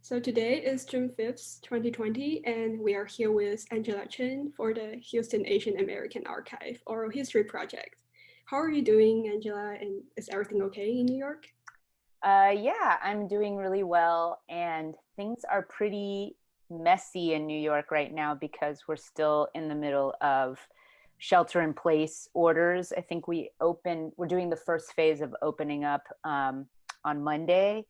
So today is June 5th, 2020, and we are here with Angela Chen for the Houston Asian American Archive Oral History Project. How are you doing, Angela, and is everything okay in New York? Yeah, I'm doing really well, and things are pretty messy in New York right now because we're still in the middle of shelter in place orders. I think we're doing the first phase of opening up on Monday,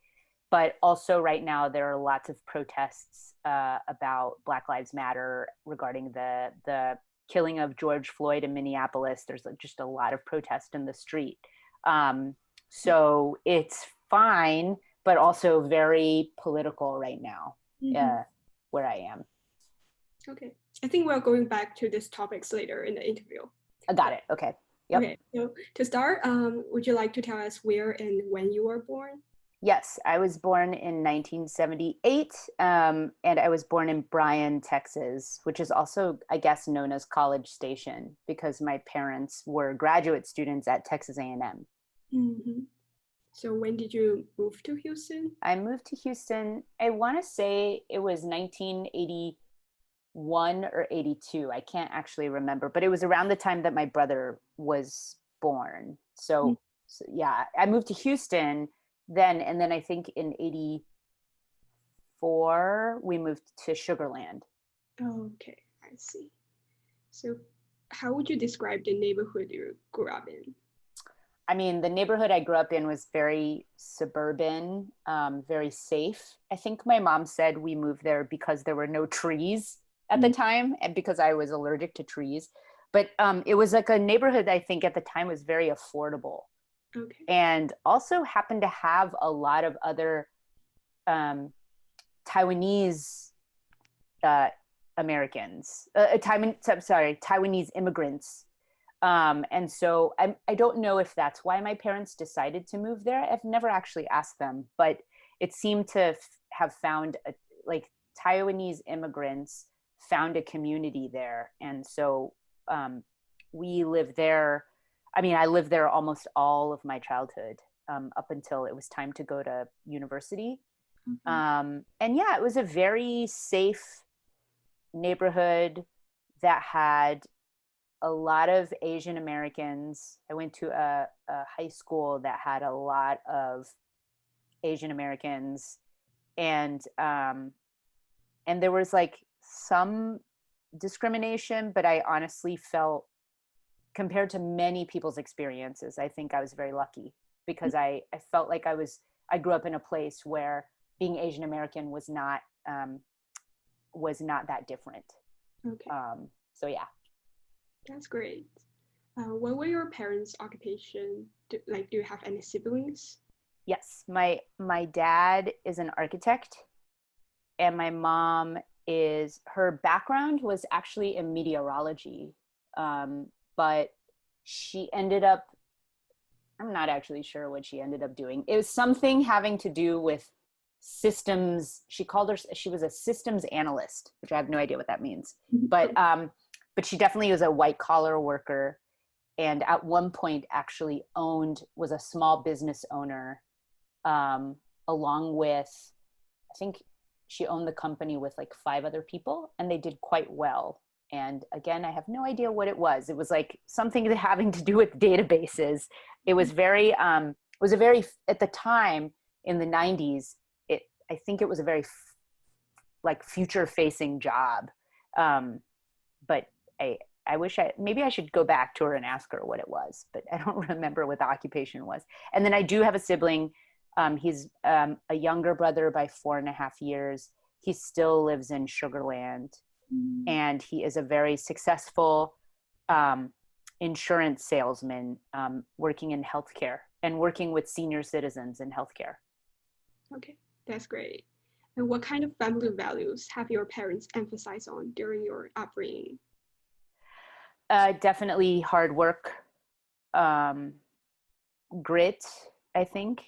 but also right now there are lots of protests about Black Lives Matter regarding the killing of George Floyd in Minneapolis. There's just a lot of protest in the street. Um, so it's fine, but also very political right now, Mhm. uh, where I am. Okay. I think we're going back to these topics later in the interview. I got But it. Okay. Yep. okay, so to start, would you like to tell us where and when you were born? Yes, I was born in 1978, and I was born in Bryan, Texas, which is also, I guess, known as College Station because my parents were graduate students at Texas A&M. Mhm. So when did you move to Houston? I moved to Houston, I want to say it was 1981 or 82. I can't actually remember, but it was around the time that my brother was born. So yeah, I moved to Houston then, and then I think in 84 we moved to Sugarland. Okay, I see. So how would you describe the neighborhood you grew up in? I mean, the neighborhood I grew up in was very suburban, very safe. I think my mom said we moved there because there were no trees at the Mhm. time and because I was allergic to trees. But it was like a neighborhood I think at the time was very affordable Okay. and also happened to have a lot of other um, Taiwanese uh, Americans, Taiwanese immigrants. And so I don't know if that's why my parents decided to move there. I've never actually asked them, but it seemed to have found like Taiwanese immigrants found a community there. And so um, we lived there. I mean, I lived there almost all of my childhood up until it was time to go to university. Okay. And yeah, it was a very safe neighborhood that had a lot of Asian Americans. I went to a high school that had a lot of Asian Americans, and there was like some discrimination, but I honestly felt, compared to many people's experiences, I think I was very lucky because I felt like I grew up in a place where being Asian American was not that different. Okay. So yeah. That's great. What were your parents' occupation? Do you have any siblings? Yes, my dad is an architect, and my mom is her background was actually in meteorology, but she ended up. I'm not actually sure what she ended up doing. It was something having to do with systems. She was a systems analyst, which I have no idea what that means. But but she definitely was a white collar worker, and at one point actually was a small business owner, um, along with, I think she owned the company with like five other people, and they did quite well. And again, I have no idea what it was. It was like something having to do with databases. It was a very, at the time in the 90s, I think it was a very like future facing job. Um, but I wish maybe I should go back to her and ask her what it was, but I don't remember what the occupation was. And then I do have a sibling. He's a younger brother by 4.5 years. He still lives in Sugarland, Mm. and he is a very successful um, insurance salesman, working in healthcare and working with senior citizens in healthcare. Okay, that's great. And what kind of family values have your parents emphasized on during your upbringing? Definitely hard work, um, grit, I think.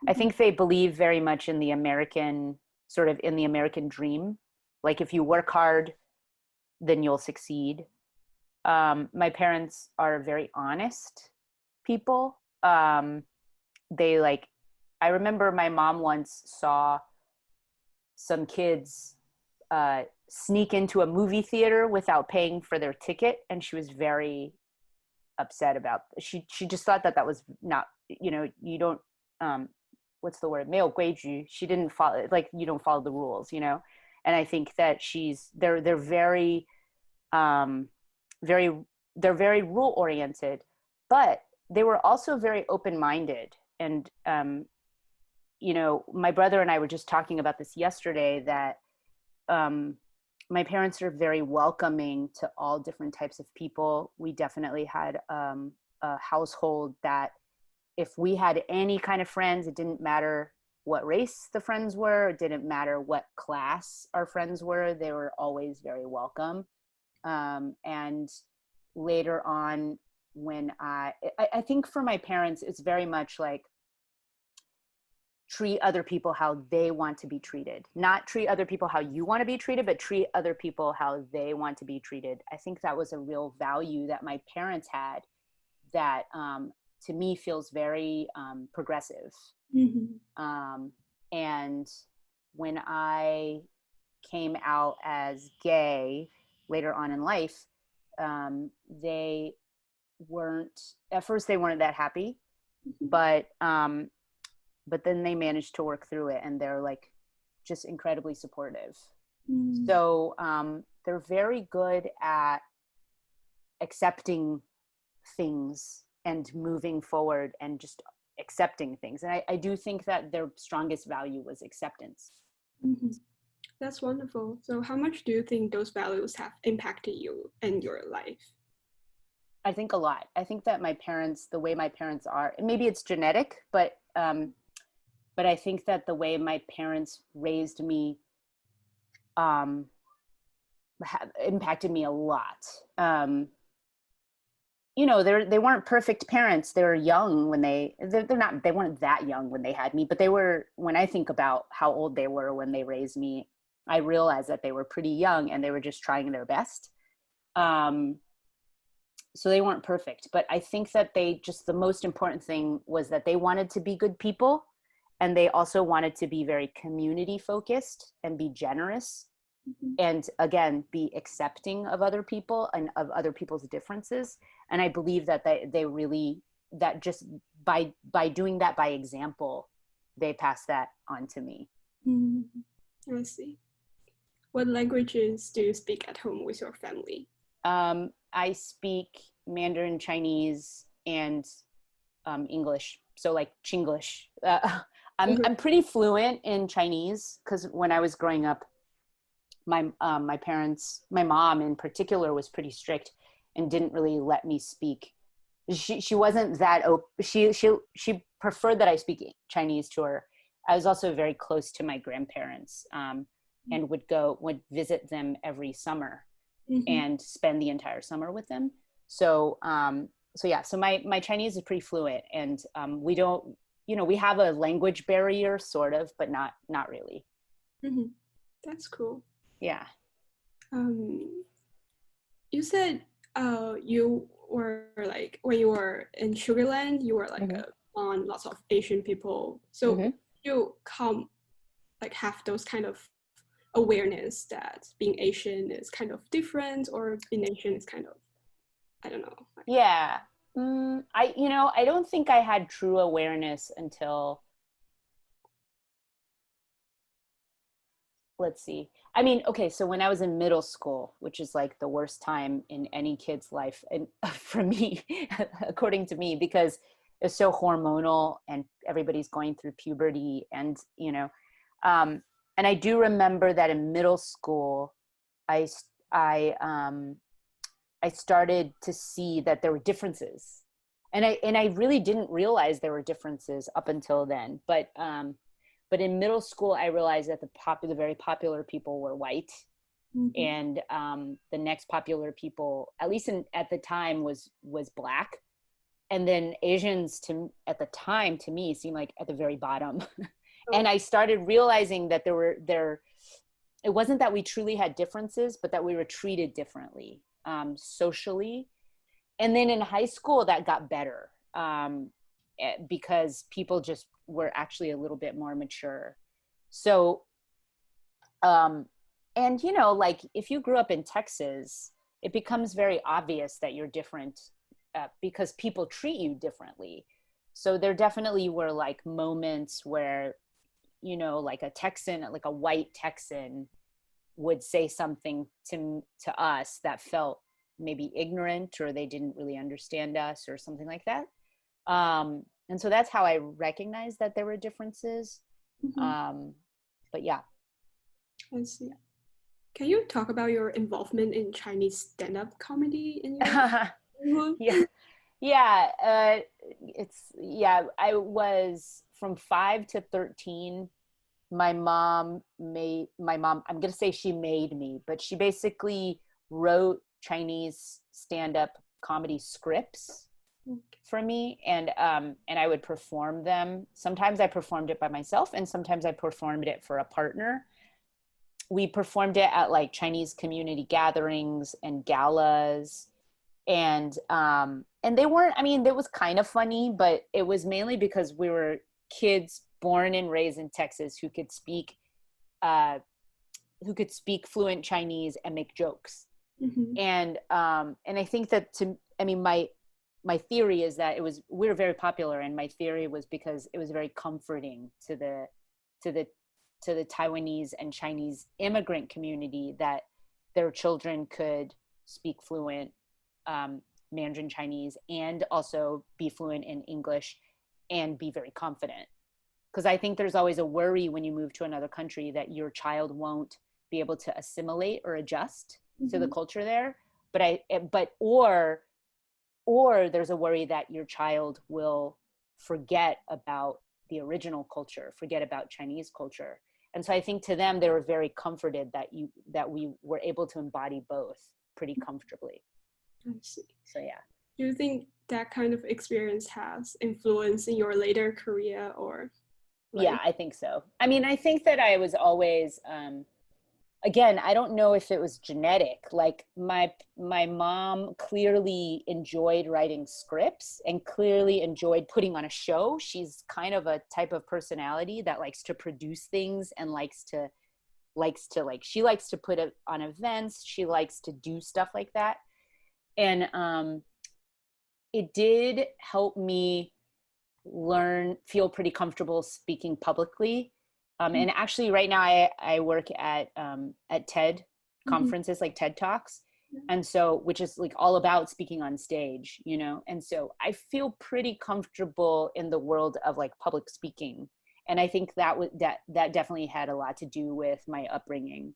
I Mhm. think they believe very much in the American, sort of in the American dream. Like if you work hard, then you'll succeed. My parents are very honest people. They like, I remember my mom once saw some kids sneak into a movie theater without paying for their ticket, and she was very upset about. She just thought that was not, you don't what's the word, 没有规矩. She didn't follow, like, you don't follow the rules, and I think that they're very very they're very rule oriented, but they were also very open-minded. And my brother and I were just talking about this yesterday, that my parents are very welcoming to all different types of people. We definitely had a household that if we had any kind of friends, it didn't matter what race the friends were, it didn't matter what class our friends were, they were always very welcome. And later on, when I think for my parents, it's very much like, treat other people how they want to be treated. Not treat other people how you want to be treated, but treat other people how they want to be treated. I think that was a real value that my parents had that to me feels very progressive. Mm-hmm. And when I came out as gay later on in life, they weren't, at first they weren't that happy, mm-hmm. But then they managed to work through it, and they're like just incredibly supportive. Mm. So they're very good at accepting things and moving forward and just accepting things. And I do think that their strongest value was acceptance. Mm-hmm. That's wonderful. So how much do you think those values have impacted you in your life? I think a lot. I think that my parents, the way my parents are, maybe it's genetic, but I think that the way my parents raised me impacted me a lot. They weren't perfect parents. They were young when they weren't that young when they had me, but they were, when I think about how old they were when they raised me, I realized that they were pretty young and they were just trying their best. So they weren't perfect, but I think that the most important thing was that they wanted to be good people. And they also wanted to be very community focused and be generous. Mm-hmm. And again, be accepting of other people and of other people's differences. And I believe that they really, that just by doing that by example, they passed that on to me. Mm-hmm. I see. What languages do you speak at home with your family? I speak Mandarin, Chinese, and English. So like Chinglish. I'm pretty fluent in Chinese because when I was growing up, my parents, my mom in particular, was pretty strict and didn't really let me speak. She wasn't that open. She preferred that I speak Chinese to her. I was also very close to my grandparents and would visit them every summer. Mm-hmm. and spend the entire summer with them. So my Chinese is pretty fluent, and we don't, we have a language barrier sort of, but not really. Mm-hmm. That's cool. Yeah. You said you were like, when you were in Sugar Land, you were like mm-hmm. On lots of Asian people. So mm-hmm. you have those kind of awareness that being Asian is kind of different, or being Asian is kind of, I don't know. Yeah. I don't think I had true awareness until, let's see. I mean, okay, so when I was in middle school, which is like the worst time in any kid's life, and for me, according to me, because it's so hormonal and everybody's going through puberty, and and I do remember that in middle school, I started to see that there were differences, and I really didn't realize there were differences up until then. But in middle school, I realized that the very popular people were white, mm-hmm. and the next popular people, at least at the time, was black, and then Asians at the time to me seemed like at the very bottom. And I started realizing that it wasn't that we truly had differences, but that we were treated differently socially. And then in high school, that got better because people just were actually a little bit more mature. So Um, and, you know, like if you grew up in Texas, it becomes very obvious that you're different because people treat you differently. So there definitely were like moments where, you know, like a Texan, like a white Texan would say something to us that felt maybe ignorant, or they didn't really understand us or something like that. And so that's how I recognized that there were differences. Mhm. Um, but yeah. I see. Can you talk about your involvement in Chinese stand-up comedy in your childhood? Yeah. Yeah. I was from 5 to 13. My mom, I'm going to say she made me, but she basically wrote Chinese stand-up comedy scripts for me, and I would perform them. Sometimes I performed it by myself, and sometimes I performed it for a partner. We performed it at like Chinese community gatherings and galas, and they weren't, I mean, it was kind of funny, but it was mainly because we were kids born and raised in Texas uh who could speak fluent Chinese and make jokes. Mhm. And I think that, I mean, my theory is that we were very popular, and my theory was because it was very comforting to the to the Taiwanese and Chinese immigrant community that their children could speak fluent um, Mandarin Chinese and also be fluent in English and be very confident. Because I think there's always a worry when you move to another country that your child won't be able to assimilate or adjust to the Mhm. culture there. But there's a worry that your child will forget about the original culture, forget about Chinese culture. And so I think to them, they were very comforted that we were able to embody both pretty comfortably. I see. So yeah. Do you think that kind of experience has influence in your later career or Yeah, like? I think so. I mean, I think that I was always, again, I don't know if it was genetic. Like my mom clearly enjoyed writing scripts and clearly enjoyed putting on a show. She's kind of a type of personality that likes to produce things and like she likes to put it on events. She likes to do stuff like that. And it did help me feel pretty comfortable speaking publicly. And actually, right now I work at TED Mhm. conferences, like TED Talks, and so which is like all about speaking on stage, you know. And so I feel pretty comfortable in the world of like public speaking, and I think that definitely had a lot to do with my upbringing.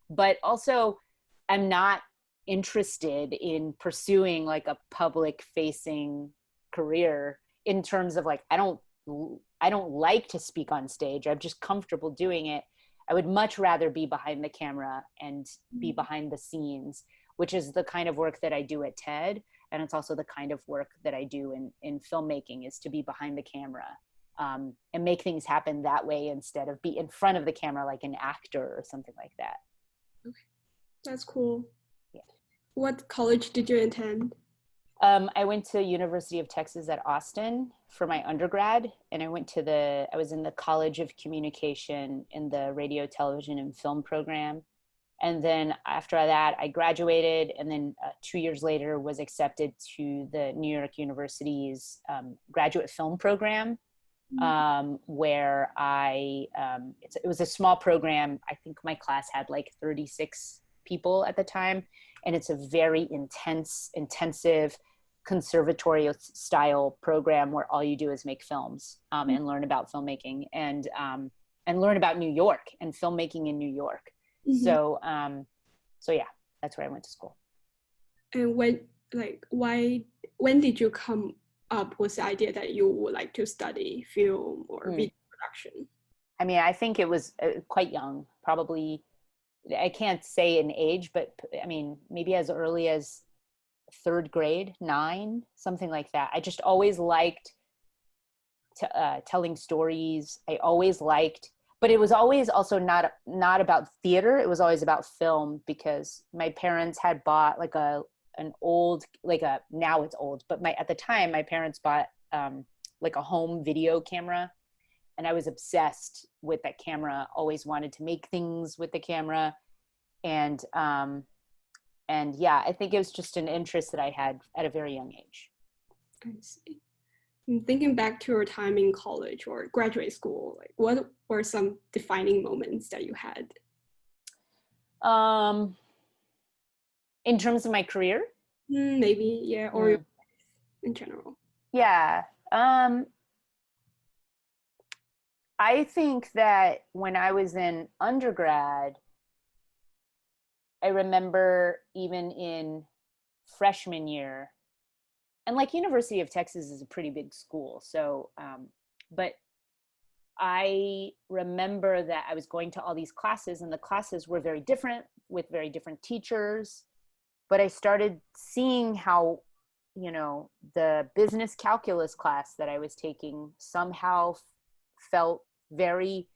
But also, I'm not interested in pursuing like a public facing career in terms of like I don't like to speak on stage. I'm just comfortable doing it. I would much rather be behind the camera and be Mhm. behind the scenes, which is the kind of work that I do at TED, and it's also the kind of work that I do in filmmaking, is to be behind the camera, and make things happen that way instead of be in front of the camera like an actor or something like that. Okay, that's cool. Yeah. What college did you attend? I went to University of Texas at Austin for my undergrad, and I was in the College of Communication in the radio, television, and film program. And then after that, I graduated, and then 2 years later was accepted to the New York University's graduate film program, where it was a small program. I think my class had like 36 people at the time, and it's a very intensive conservatory style program where all you do is make films, and learn about filmmaking, and learn about New York and filmmaking in New York. Mm-hmm. So yeah, that's where I went to school. And when did you come up with the idea that you would like to study film or Hmm. video production? I mean, I think it was quite young, probably. I can't say an age, but I mean, maybe as early as third grade, 9, something like that. I just always liked telling stories. I always liked, but it was always also not about theater. It was always about film, because my parents had bought like an old, like a, now it's old, but at the time my parents bought like a home video camera, I was obsessed with that camera, always wanted to make things with the camera. And yeah, I think it was just an interest that I had at a very young age. I see. And thinking back to your time in college or graduate school, like what were some defining moments that you had? Um, in terms of my career? Maybe, yeah, or Mm. in general. Yeah. I think that when I was in undergrad, I remember even in freshman year, and like University of Texas is a pretty big school. So, but I remember that I was going to all these classes, and the classes were very different with very different teachers. But I started seeing how, the business calculus class that I was taking somehow felt very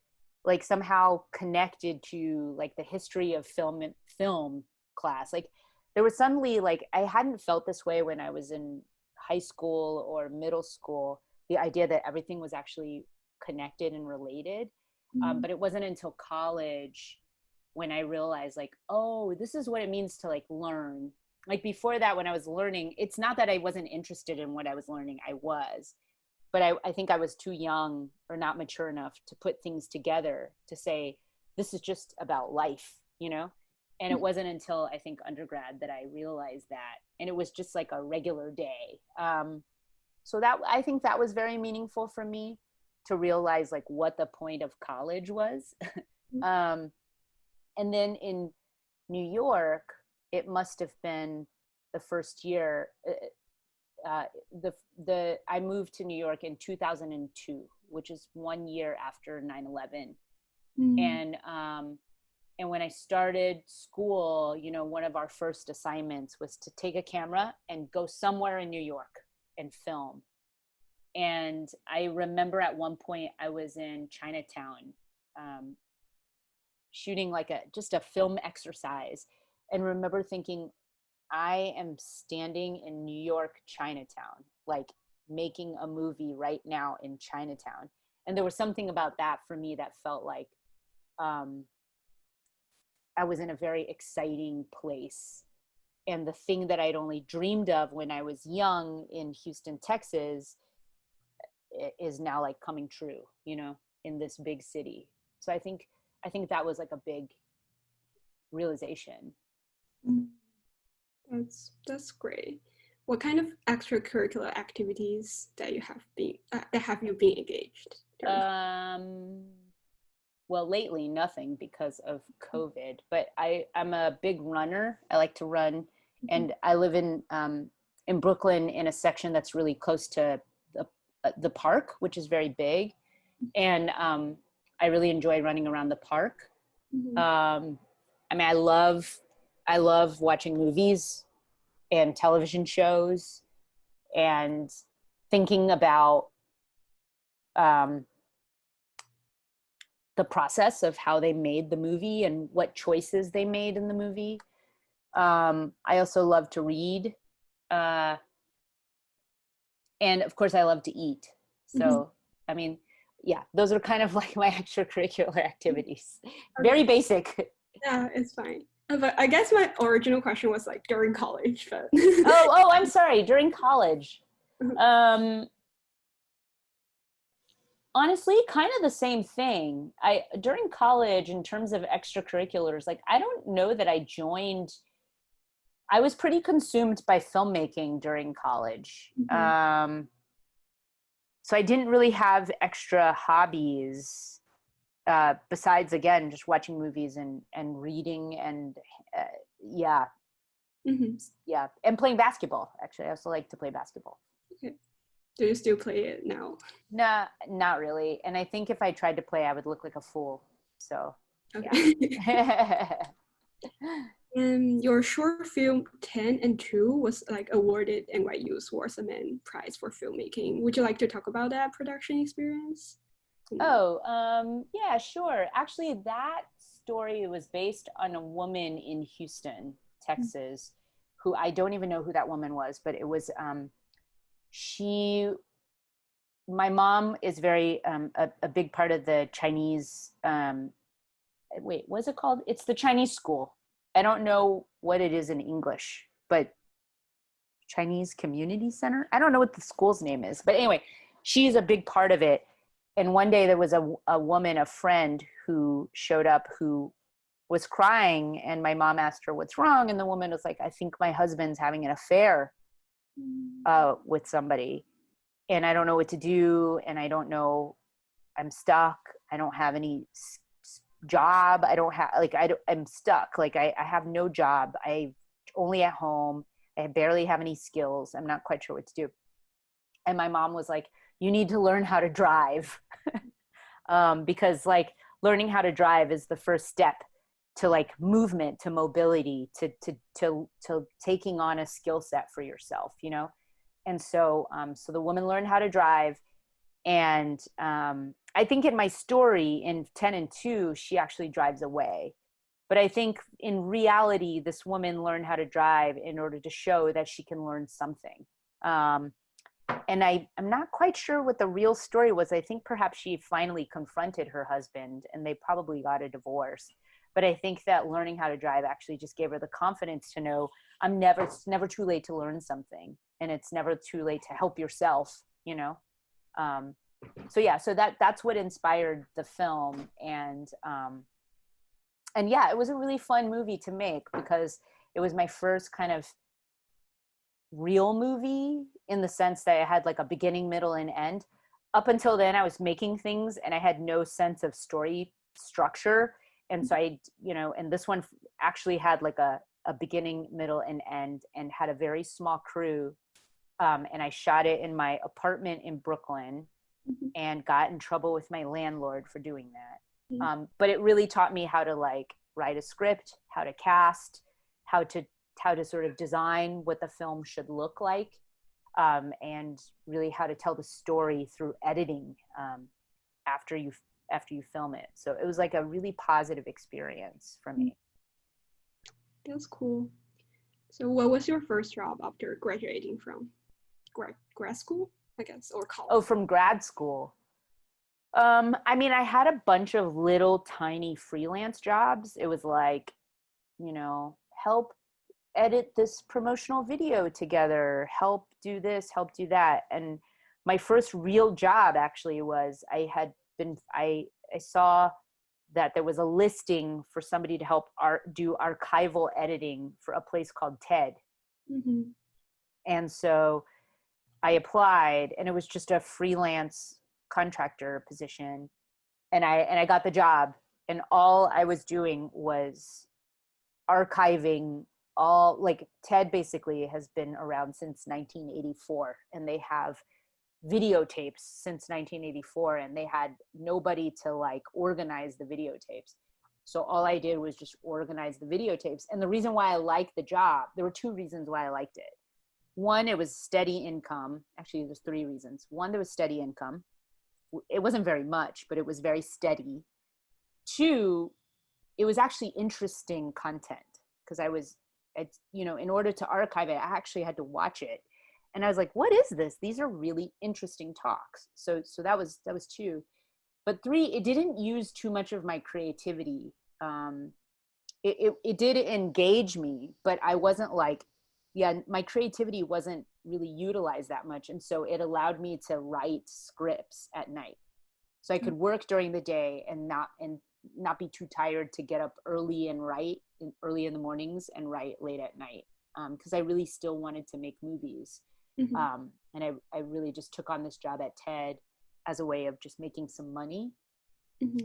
like somehow connected to like the history of film class. Like there was suddenly like I hadn't felt this way when I was in high school or middle school, the idea that everything was actually connected and related. Mm. But it wasn't until college when I realized like, oh, this is what it means to like learn. Like before that, when I was learning, it's not that I wasn't interested in what I was learning. I was, but I think I was too young or not mature enough to put things together to say, this is just about life, you know? And it wasn't until I think undergrad that I realized that. And it was just like a regular day. So that I think that was very meaningful for me to realize like what the point of college was. um, and then in New York, it must have been the first year. The I moved to New York in 2002, which is 1 year after 9/11. Mm. And when I started school, one of our first assignments was to take a camera and go somewhere in New York and film. And I remember at one point I was in Chinatown, um, shooting like just a film exercise, and remember thinking, I am standing in New York Chinatown, like making a movie right now in Chinatown. And there was something about that for me that felt like um, I was in a very exciting place. And the thing that I'd only dreamed of when I was young in Houston, Texas, is now like coming true, in this big city. So I think that was like a big realization. Mm. That's great. What kind of extracurricular activities that have you been engaged during? Um, well, lately nothing because of COVID, but I'm a big runner. I like to run, and I live in Brooklyn in a section that's really close to the park, which is very big, and I really enjoy running around the park. Mhm. I mean, I love watching movies and television shows and thinking about um, the process of how they made the movie and what choices they made in the movie. I also love to read. Uh, and of course, I love to eat. Mhm. So, I mean, yeah, those are kind of like my extracurricular activities. Very Okay, basic. yeah, it's fine. But I guess my original question was like during college, but Oh, I'm sorry. During college, um, honestly, kind of the same thing. I during college, in terms of extracurriculars, like I don't know that I joined. I was pretty consumed by filmmaking during college. Mhm. So I didn't really have extra hobbies besides, again, just watching movies and reading and uh, yeah, Mhm. yeah, and playing basketball. Actually, I also like to play basketball. Okay. Do you still play it now? Nah, not really. And I think if I tried to play, I would look like a fool. So Okay. yeah. And your short film 10 and 2 was like awarded NYU's Wasserman Prize for filmmaking. Would you like to talk about that production experience? Oh, yeah, sure. Actually, that story was based on a woman in Houston, Texas, who I don't even know who that woman was, but it was she my mom is very a big part of the Chinese. Wait, what's it called? It's the Chinese school. I don't know what it is in English, but Chinese Community Center. I don't know what the school's name is, but anyway, she's a big part of it. And one day there was a woman, a friend who showed up who was crying, and my mom asked her what's wrong, and the woman was like, I think my husband's having an affair with somebody, and I don't know what to do, and I don't know, I'm stuck, I don't have any job, I don't have, like, I'm stuck, like I have no job, I only at home, I barely have any skills, I'm not quite sure what to do. And my mom was like, you need to learn how to drive. Because like learning how to drive is the first step to like movement, to mobility, to taking on a skill set for yourself, you know? And so, so the woman learned how to drive. And I think in my story in 10 and 2, she actually drives away. But I think in reality, this woman learned how to drive in order to show that she can learn something. And I'm not quite sure what the real story was. I think perhaps she finally confronted her husband and they probably got a divorce. But I think that learning how to drive actually just gave her the confidence to know it's never too late to learn something, and it's never too late to help yourself, you know? So yeah, so that's what inspired the film. And yeah, it was a really fun movie to make because it was my first kind of real movie in the sense that I had like a beginning, middle, and end. Up until then, I was making things and I had no sense of story structure. And so and this one actually had like a beginning, middle, and end, and had a very small crew. And I shot it in my apartment in Brooklyn and got in trouble with my landlord for doing that. But it really taught me how to like write a script, how to cast, how to sort of design what the film should look like, and really how to tell the story through editing after you film it. So it was like a really positive experience for me. That's cool. So what was your first job after graduating from grad school, I guess, or college? Oh, from grad school. I mean, I had a bunch of little tiny freelance jobs. It was like, help edit this promotional video together, help do this, help do that. And my first real job actually was I saw that there was a listing for somebody to help do archival editing for a place called TED. And so I applied, and it was just a freelance contractor position, and I got the job, and all I was doing was archiving all, like, TED basically has been around since 1984, and they have videotapes since 1984, and they had nobody to like organize the videotapes. So all I did was just organize the videotapes. And the reason why I liked the job, there were two reasons why I liked it. One, it was steady income. Actually, there's three reasons. One, there was steady income. It wasn't very much, but it was very steady. Two, it was actually interesting content, because in order to archive it, I actually had to watch it. And I was like, what is this? These are really interesting talks. So that was two. But three, it didn't use too much of my creativity. It did engage me, but I wasn't like, my creativity wasn't really utilized that much. And so it allowed me to write scripts at night. So I could work during the day and not be too tired to get up early and write early in the mornings and write late at night. Because I really still wanted to make movies. And I really just took on this job at TED as a way of just making some money.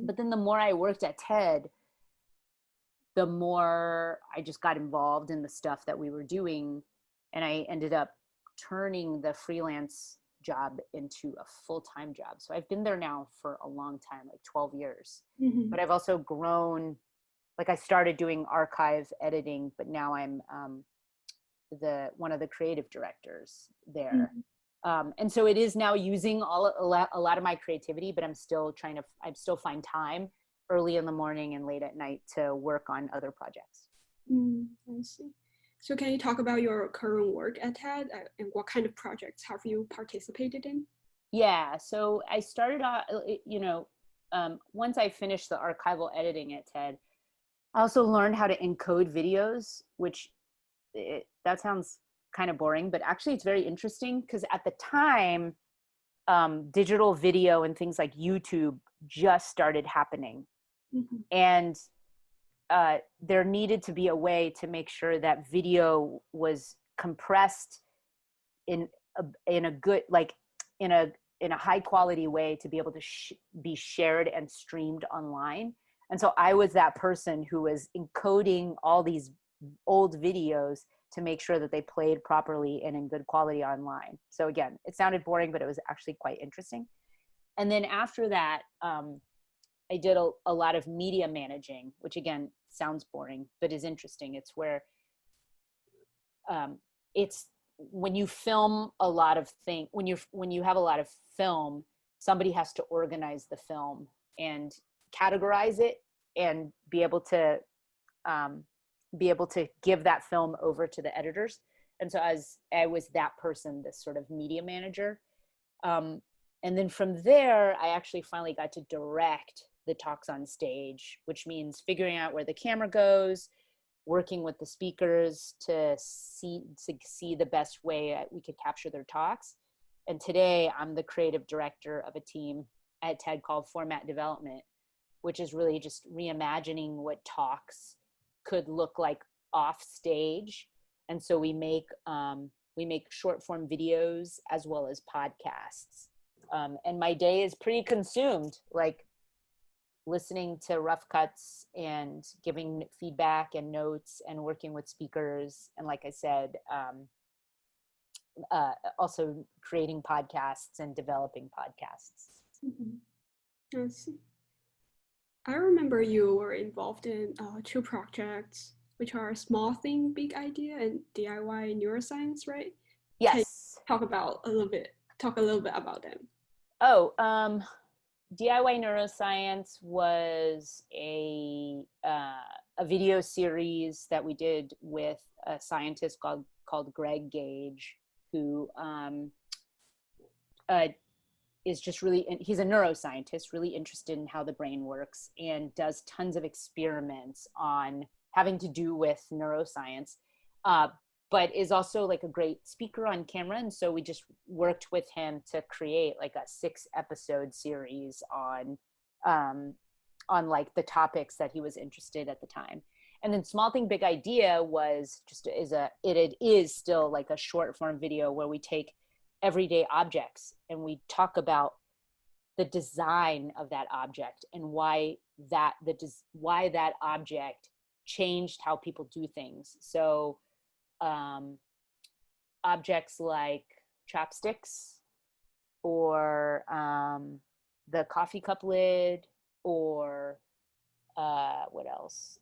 But then the more I worked at TED, the more I just got involved in the stuff that we were doing. And I ended up turning the freelance job into a full-time job. So I've been there now for a long time, like 12 years. But I've also grown, like I started doing archive editing, but now I'm one of the creative directors there. And so it is now using a lot of my creativity, but I'm still find time early in the morning and late at night to work on other projects. I see. So can you talk about your current work at TED and what kind of projects have you participated in? Yeah, so I started off, once I finished the archival editing at TED, I also learned how to encode videos, which that sounds kind of boring, but actually it's very interesting because at the time, digital video and things like YouTube just started happening. Mm-hmm. And there needed to be a way to make sure that video was compressed in a good, like in a high quality way to be able to be shared and streamed online. And so I was that person who was encoding all these old videos to make sure that they played properly and in good quality online. So again, it sounded boring, but it was actually quite interesting. And then after that, I did a lot of media managing, which again sounds boring, but is interesting. It's where it's when you film a lot of things, when you have a lot of film, somebody has to organize the film and categorize it and be able to give that film over to the editors. And so as I was that person, this sort of media manager. And then from there, I actually finally got to direct the talks on stage, which means figuring out where the camera goes, working with the speakers to see the best way we could capture their talks. And today I'm the creative director of a team at TED called Format Development, which is really just reimagining what talks could look like off stage. And so we make short form videos as well as podcasts. And my day is pretty consumed, like listening to rough cuts and giving feedback and notes and working with speakers. And like I said, also creating podcasts and developing podcasts. Mm-hmm. I see. I remember you were involved in two projects, which are Small Thing, Big Idea and DIY Neuroscience, right? Can you Yes. talk a little bit about them? Oh, DIY Neuroscience was a video series that we did with a scientist called Greg Gage, who is just he's a neuroscientist, really interested in how the brain works and does tons of experiments on having to do with neuroscience, but is also like a great speaker on camera. And so we just worked with him to create like a 6-episode series on like the topics that he was interested at the time. And then Small Thing Big Idea it is still like a short form video where we take everyday objects and we talk about the design of that object and why that object changed how people do things. So objects like chopsticks or the coffee cup lid, or what else?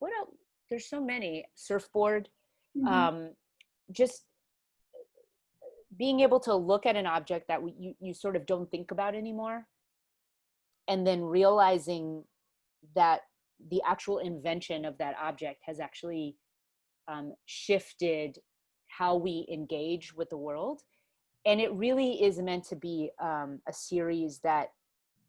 What else? There's so many. Surfboard. Mm-hmm. Just being able to look at an object that you sort of don't think about anymore, and then realizing that the actual invention of that object has actually shifted how we engage with the world. And it really is meant to be a series that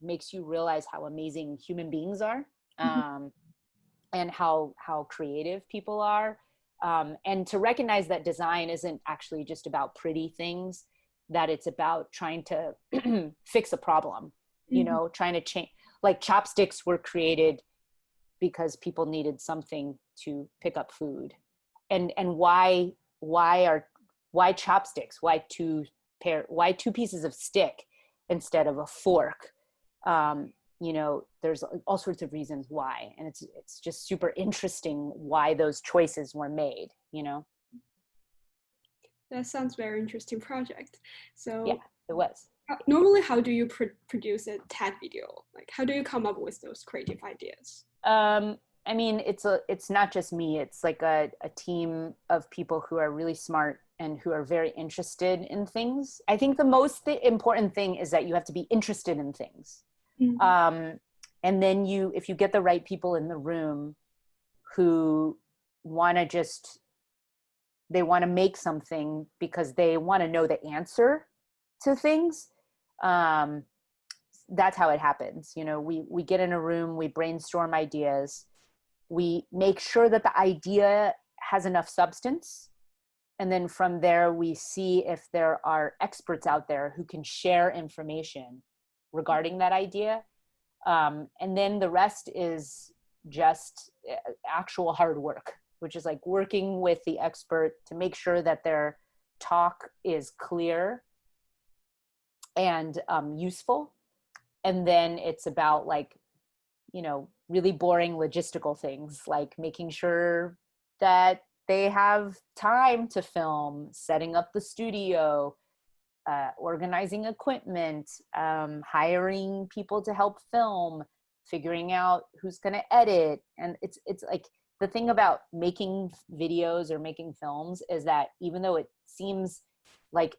makes you realize how amazing human beings are, and how creative people are. And to recognize that design isn't actually just about pretty things, that it's about trying to fix a problem, trying to change. Like chopsticks were created because people needed something to pick up food. And why chopsticks? Why two pieces of stick instead of a fork? There's all sorts of reasons why, and it's just super interesting why those choices were made. That sounds very interesting project. So Yeah, it was. Normally, how do you produce a TED video? Like, how do you come up with those creative ideas? I mean, it's not just me. It's like a team of people who are really smart and who are very interested in things. I think the most important thing is that you have to be interested in things. Mm-hmm. And then if you get the right people in the room who want to just they want to make something because they want to know the answer to things. That's how it happens. You know, we get in a room, we brainstorm ideas, we make sure that the idea has enough substance. And then from there, we see if there are experts out there who can share information regarding that idea. And then the rest is just actual hard work, which is like working with the expert to make sure that their talk is clear and useful. And then it's about like, you know, really boring logistical things, like making sure that they have time to film, setting up the studio, organizing equipment, hiring people to help film, figuring out who's going to edit. And it's like the thing about making videos or making films is that even though it seems like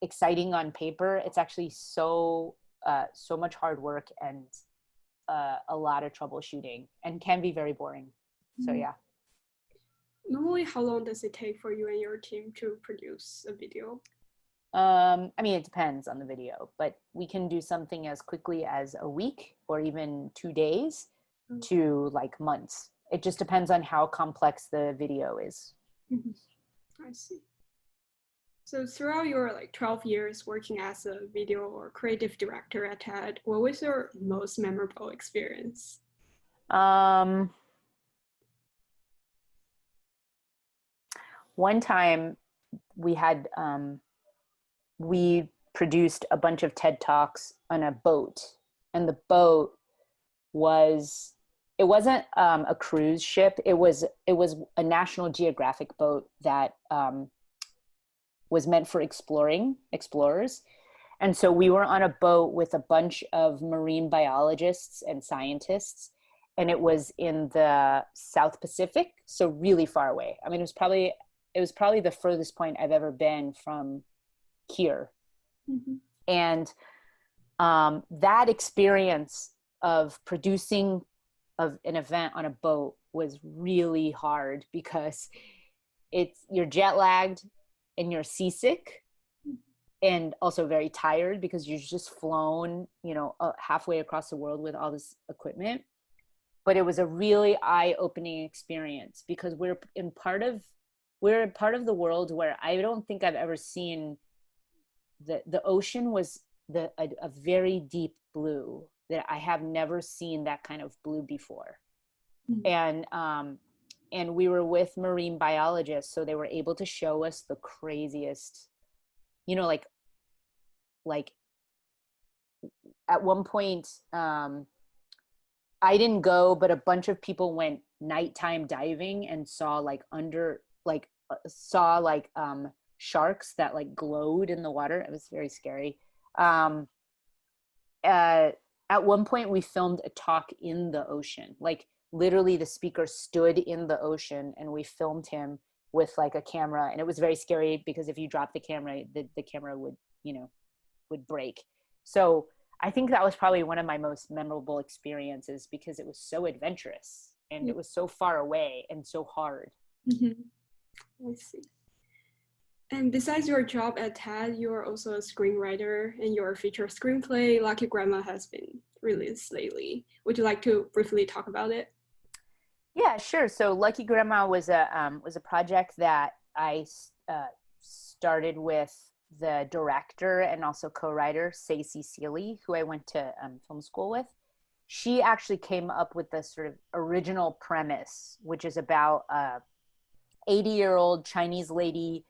exciting on paper, it's actually so much hard work and a lot of troubleshooting, and can be very boring. So yeah. Normally, how long does it take for you and your team to produce a video? I mean, it depends on the video, but we can do something as quickly as a week or even 2 days to like months. It just depends on how complex the video is. I see. So throughout your like 12 years working as a video or creative director at TED, what was your most memorable experience? One time we had, we produced a bunch of TED Talks on a boat, and the boat was, it wasn't a cruise ship. It was a National Geographic boat that was meant for explorers. And so we were on a boat with a bunch of marine biologists and scientists, and it was in the South Pacific, so really far away. I mean, it was probably the furthest point I've ever been from here. And that experience of producing of an event on a boat was really hard because you're jet lagged and you're seasick and also very tired because you've just flown, you know, halfway across the world with all this equipment. But it was a really eye-opening experience because we're part of the world where I don't think I've ever seen the ocean was a very deep blue that I have never seen that kind of blue before. And we were with marine biologists, so they were able to show us the craziest, you know, like at one point, I didn't go, but a bunch of people went nighttime diving and saw sharks that like glowed in the water. It was very scary. At one point we filmed a talk in the ocean. Like literally the speaker stood in the ocean and we filmed him with like a camera, and it was very scary because if you drop the camera, the camera would, you know, would break. So I think that was probably one of my most memorable experiences because it was so adventurous and it was so far away and so hard. I see. And besides your job at TED, you're also a screenwriter, and your feature screenplay, Lucky Grandma, has been released lately. Would you like to briefly talk about it? Yeah, sure. So Lucky Grandma was a project that I started with the director and also co-writer, Stacey Seeley, who I went to film school with. She actually came up with the sort of original premise, which is about a 80-year-old Chinese lady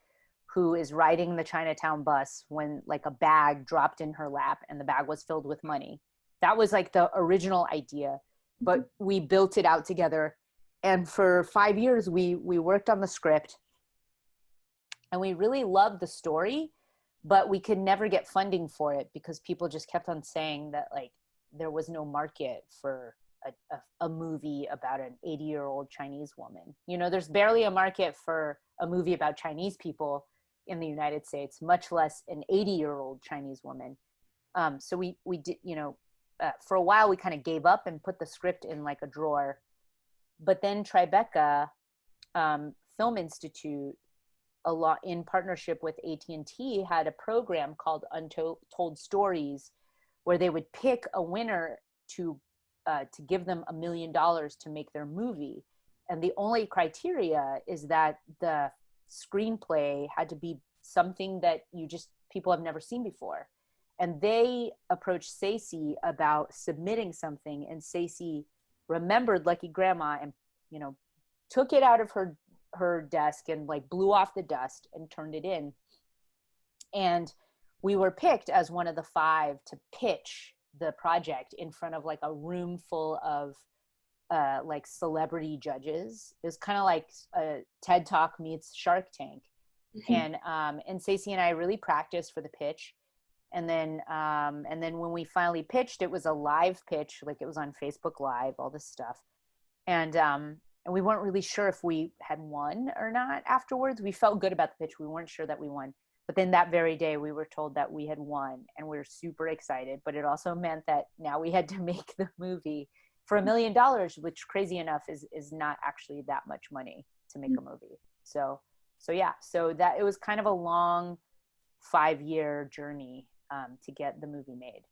who is riding the Chinatown bus when like a bag dropped in her lap and the bag was filled with money. That was like the original idea, but we built it out together. And for 5 years, we worked on the script and we really loved the story, but we could never get funding for it because people just kept on saying that like there was no market for a movie about an 80-year-old Chinese woman. You know, there's barely a market for a movie about Chinese people in the United States, much less an 80-year-old Chinese woman. So we did, you know, for a while we kind of gave up and put the script in like a drawer. But then Tribeca Film Institute a lot in partnership with AT&T, had a program called Untold Stories, where they would pick a winner to give them $1 million to make their movie. And the only criteria is that the screenplay had to be something that people have never seen before. And they approached Stacey about submitting something, and Stacey remembered Lucky Grandma and, took it out of her desk and like blew off the dust and turned it in. And we were picked as one of the 5 to pitch the project in front of like a room full of like celebrity judges. It was kind of like a TED Talk meets Shark Tank. And Stacey and I really practiced for the pitch. And then when we finally pitched, it was a live pitch, like it was on Facebook Live, all this stuff. And we weren't really sure if we had won or not afterwards. We felt good about the pitch. We weren't sure that we won. But then that very day we were told that we had won, and we were super excited. But it also meant that now we had to make the movie for $1 million, which, crazy enough, is not actually that much money to make a movie. So that it was kind of a long 5-year journey to get the movie made.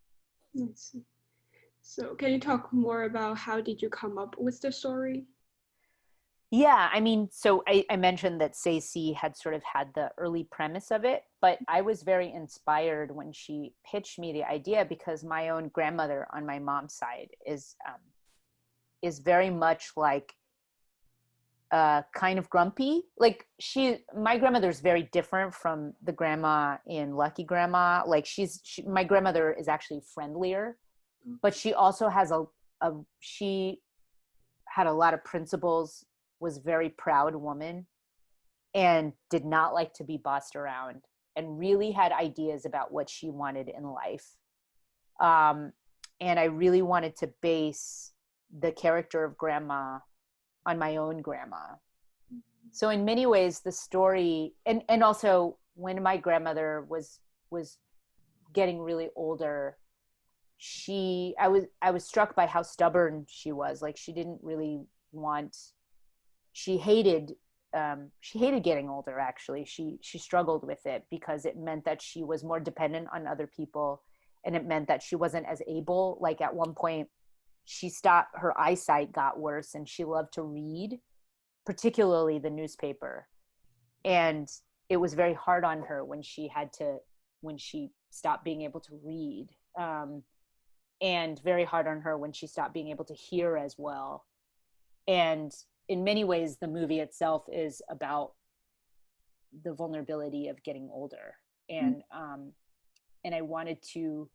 So can you talk more about how did you come up with the story? Yeah, I mean, so I mentioned that Stacey had sort of had the early premise of it, but I was very inspired when she pitched me the idea, because my own grandmother on my mom's side is very much like kind of grumpy. Like my grandmother's very different from the grandma in Lucky Grandma. Like my grandmother is actually friendlier, but she also has she had a lot of principles, was a very proud woman, and did not like to be bossed around, and really had ideas about what she wanted in life. And I really wanted to base the character of Grandma on my own grandma. So in many ways, the story, and also when my grandmother was getting really older, I was struck by how stubborn she was. Like, she didn't really she hated getting older. Actually, she struggled with it because it meant that she was more dependent on other people, and it meant that she wasn't as able. Like, at one point her eyesight got worse, and she loved to read, particularly the newspaper, and it was very hard on her when she stopped being able to read, and very hard on her when she stopped being able to hear as well. And in many ways, the movie itself is about the vulnerability of getting older. And I wanted to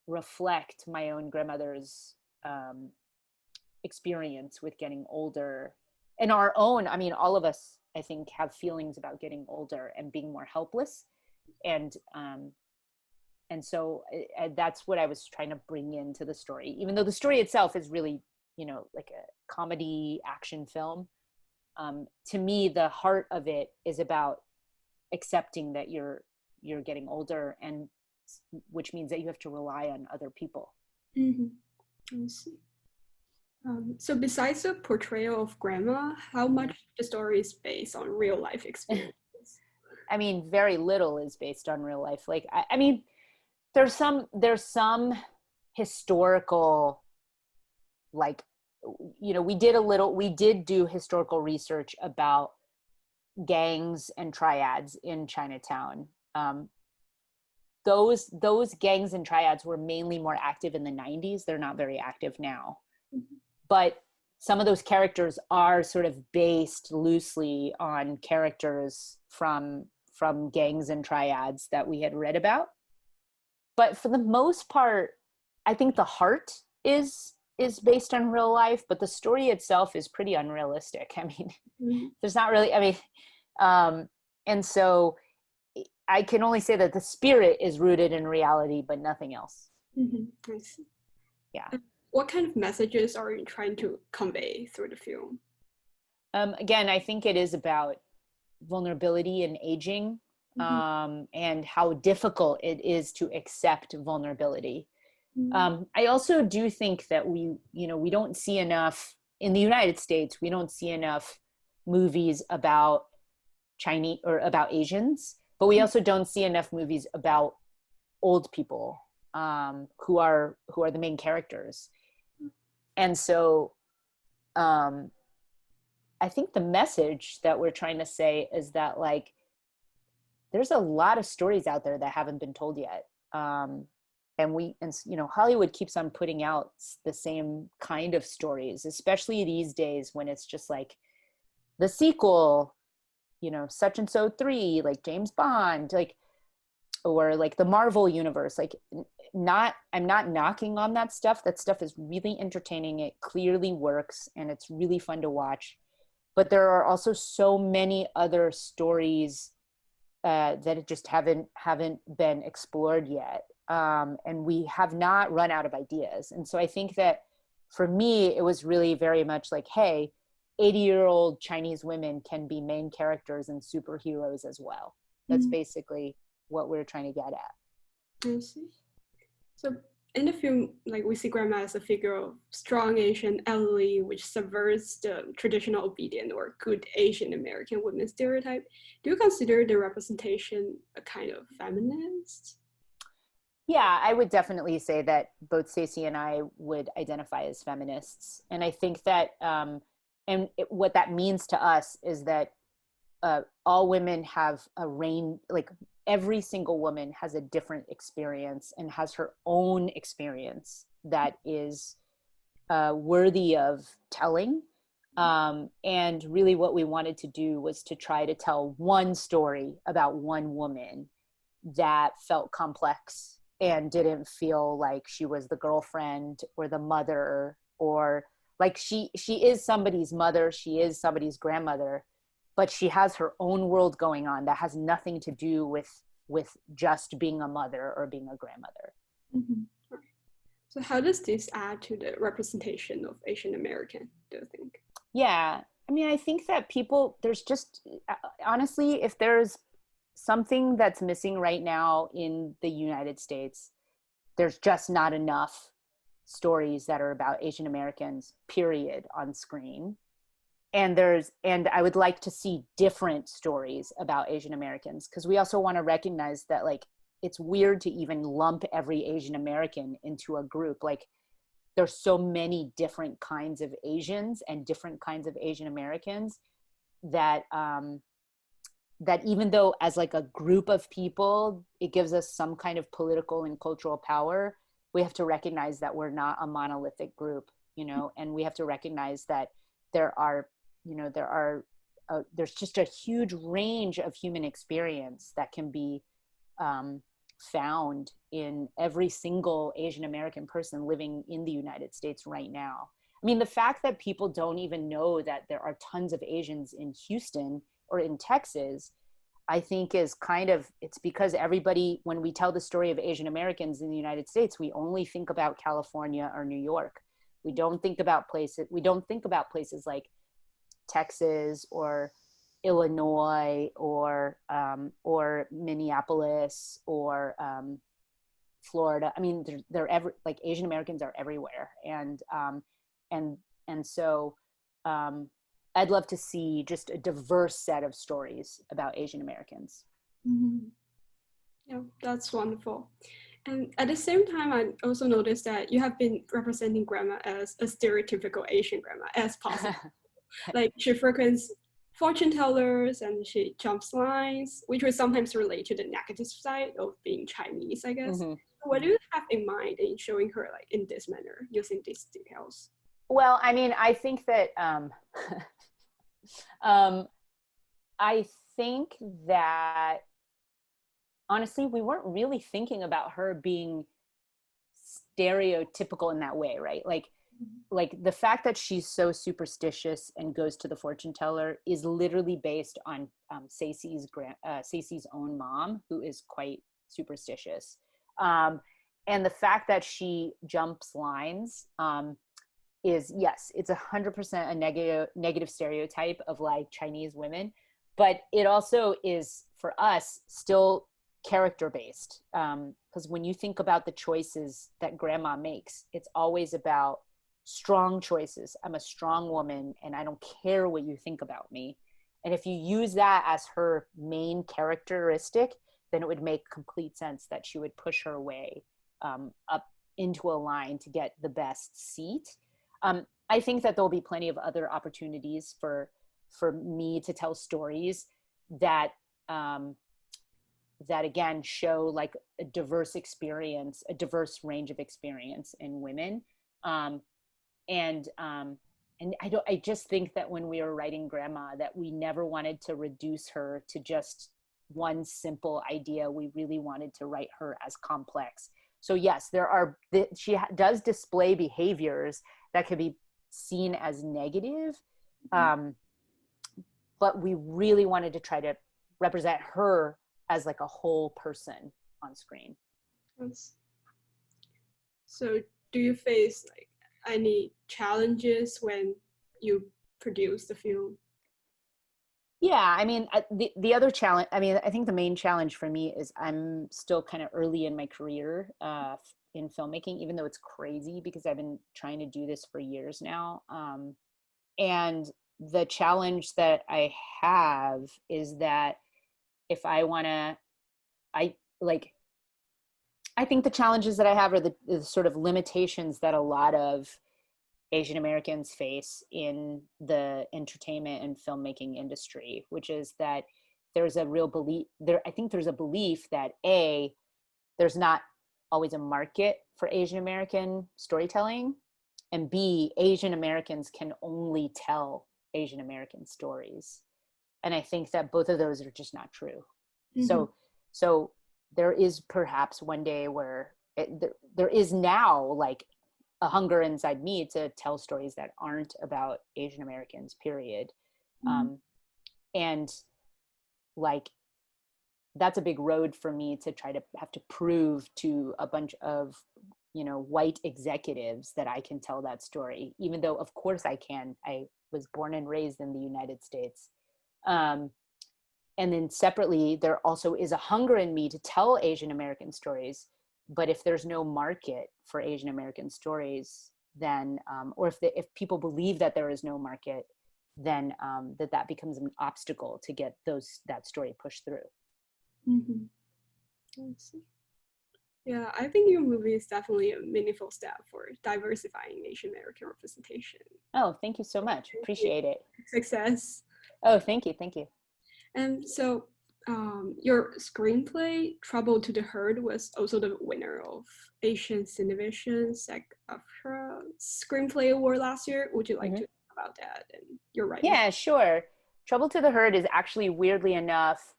reflect my own grandmother's experience with getting older, and our own. I mean, all of us, I think, have feelings about getting older and being more helpless. And so that's what I was trying to bring into the story, even though the story itself is really, like a comedy action film. To me, the heart of it is about accepting that you're getting older, and which means that you have to rely on other people. I see. So besides the portrayal of Grandma, how much the story is based on real life experiences? I mean, very little is based on real life. Like, I mean, there's some historical, like, we did do historical research about gangs and triads in Chinatown. Those gangs and triads were mainly more active in the 90s. They're not very active now. But some of those characters are sort of based loosely on characters from gangs and triads that we had read about. But for the most part, I think the heart is based on real life, but the story itself is pretty unrealistic. I mean, there's not really, and so I can only say that the spirit is rooted in reality, but nothing else. I see. Yeah. What kind of messages are you trying to convey through the film? Again, I think it is about vulnerability and aging, and how difficult it is to accept vulnerability. I also do think that we don't see enough in the United States. We don't see enough movies about Chinese or about Asians, but we also don't see enough movies about old people who are the main characters. And so I think the message that we're trying to say is that like there's a lot of stories out there that haven't been told yet. And you know, Hollywood keeps on putting out the same kind of stories, especially these days when it's just like the sequel, you know, such and so 3, like James Bond, like, or like the Marvel universe. Like, I'm not knocking on that stuff. That stuff is really entertaining. It clearly works and it's really fun to watch. But there are also so many other stories that just haven't been explored yet. And we have not run out of ideas. And so I think that for me, it was really very much like, hey, 80-year-old Chinese women can be main characters and superheroes as well. That's basically what we're trying to get at. I see. So in the film, like we see grandma as a figure of strong Asian elderly, which subverts the traditional obedient or good Asian American women stereotype. Do you consider the representation a kind of feminist? Yeah, I would definitely say that both Stacey and I would identify as feminists. And I think that, what that means to us is that all women have a range, like every single woman has a different experience and has her own experience that is worthy of telling. And really what we wanted to do was to try to tell one story about one woman that felt complex and didn't feel like she was the girlfriend or the mother, or like she is somebody's mother, she is somebody's grandmother, but she has her own world going on that has nothing to do with just being a mother or being a grandmother. Mm-hmm. So how does this add to the representation of Asian American, do you think? Yeah, I mean, I think that there's just, honestly, if there's something that's missing right now in the United States, there's just not enough stories that are about Asian Americans, period, on screen. And I would like to see different stories about Asian Americans, because we also want to recognize that like it's weird to even lump every Asian American into a group. Like there's so many different kinds of Asians and different kinds of Asian Americans that that even though as like a group of people, it gives us some kind of political and cultural power, we have to recognize that we're not a monolithic group, you know, and we have to recognize that there are, you know, there's just a huge range of human experience that can be found in every single Asian American person living in the United States right now. I mean, the fact that people don't even know that there are tons of Asians in Houston or in Texas, I think is kind of, it's because everybody, when we tell the story of Asian Americans in the United States, we only think about California or New York. We don't think about places like Texas or Illinois or Minneapolis or Florida. I mean, like Asian Americans are everywhere, and so I'd love to see just a diverse set of stories about Asian Americans. Mm-hmm. Yeah, that's wonderful. And at the same time, I also noticed that you have been representing grandma as a stereotypical Asian grandma as possible. Like she frequents fortune tellers and she jumps lines, which would sometimes relate to the negative side of being Chinese, I guess. Mm-hmm. What do you have in mind in showing her like in this manner, using these details? Well, I mean, I think that I think that honestly, we weren't really thinking about her being stereotypical in that way, right? Like the fact that she's so superstitious and goes to the fortune teller is literally based on Stacey's own mom, who is quite superstitious. And the fact that she jumps lines is, yes, it's 100% a negative stereotype of like Chinese women, but it also is for us still character based. Because when you think about the choices that grandma makes, it's always about strong choices. I'm a strong woman and I don't care what you think about me. And if you use that as her main characteristic, then it would make complete sense that she would push her way up into a line to get the best seat. I think that there'll be plenty of other opportunities for me to tell stories that that again show like a diverse experience, a diverse range of experience in women. And I just think that when we were writing Grandma, that we never wanted to reduce her to just one simple idea. We really wanted to write her as complex. So yes, she does display behaviors that could be seen as negative, but we really wanted to try to represent her as like a whole person on screen. So do you face like any challenges when you produce the film? Yeah, I mean, the other challenge, I mean, I think the main challenge for me is I'm still kind of early in my career in filmmaking, even though it's crazy because I've been trying to do this for years now. And the challenge that I have is that if I want to, I think the challenges that I have are the sort of limitations that a lot of Asian Americans face in the entertainment and filmmaking industry, which is that there's a real belief there. I think there's a belief that there's not always a market for Asian American storytelling, and B, Asian Americans can only tell Asian American stories. And I think that both of those are just not true. Mm-hmm. So there is perhaps one day where there is now like a hunger inside me to tell stories that aren't about Asian Americans, period. Mm-hmm. And like, that's a big road for me to try to have to prove to a bunch of, white executives that I can tell that story, even though of course I can. I was born and raised in the United States. And then separately, there also is a hunger in me to tell Asian American stories. But if there's no market for Asian American stories, then, or if people believe that there is no market, then that becomes an obstacle to get that story pushed through. Mm-hmm. I see. Yeah, I think your movie is definitely a meaningful step for diversifying Asian American representation. Oh, thank you so much. Appreciate it. Success. Oh, thank you. And so your screenplay, Trouble to the Herd, was also the winner of Asian Cinevision SAG-AFTRA Screenplay Award last year. Would you like to talk about that and your writing? Yeah, sure. Trouble to the Herd is actually, weirdly enough,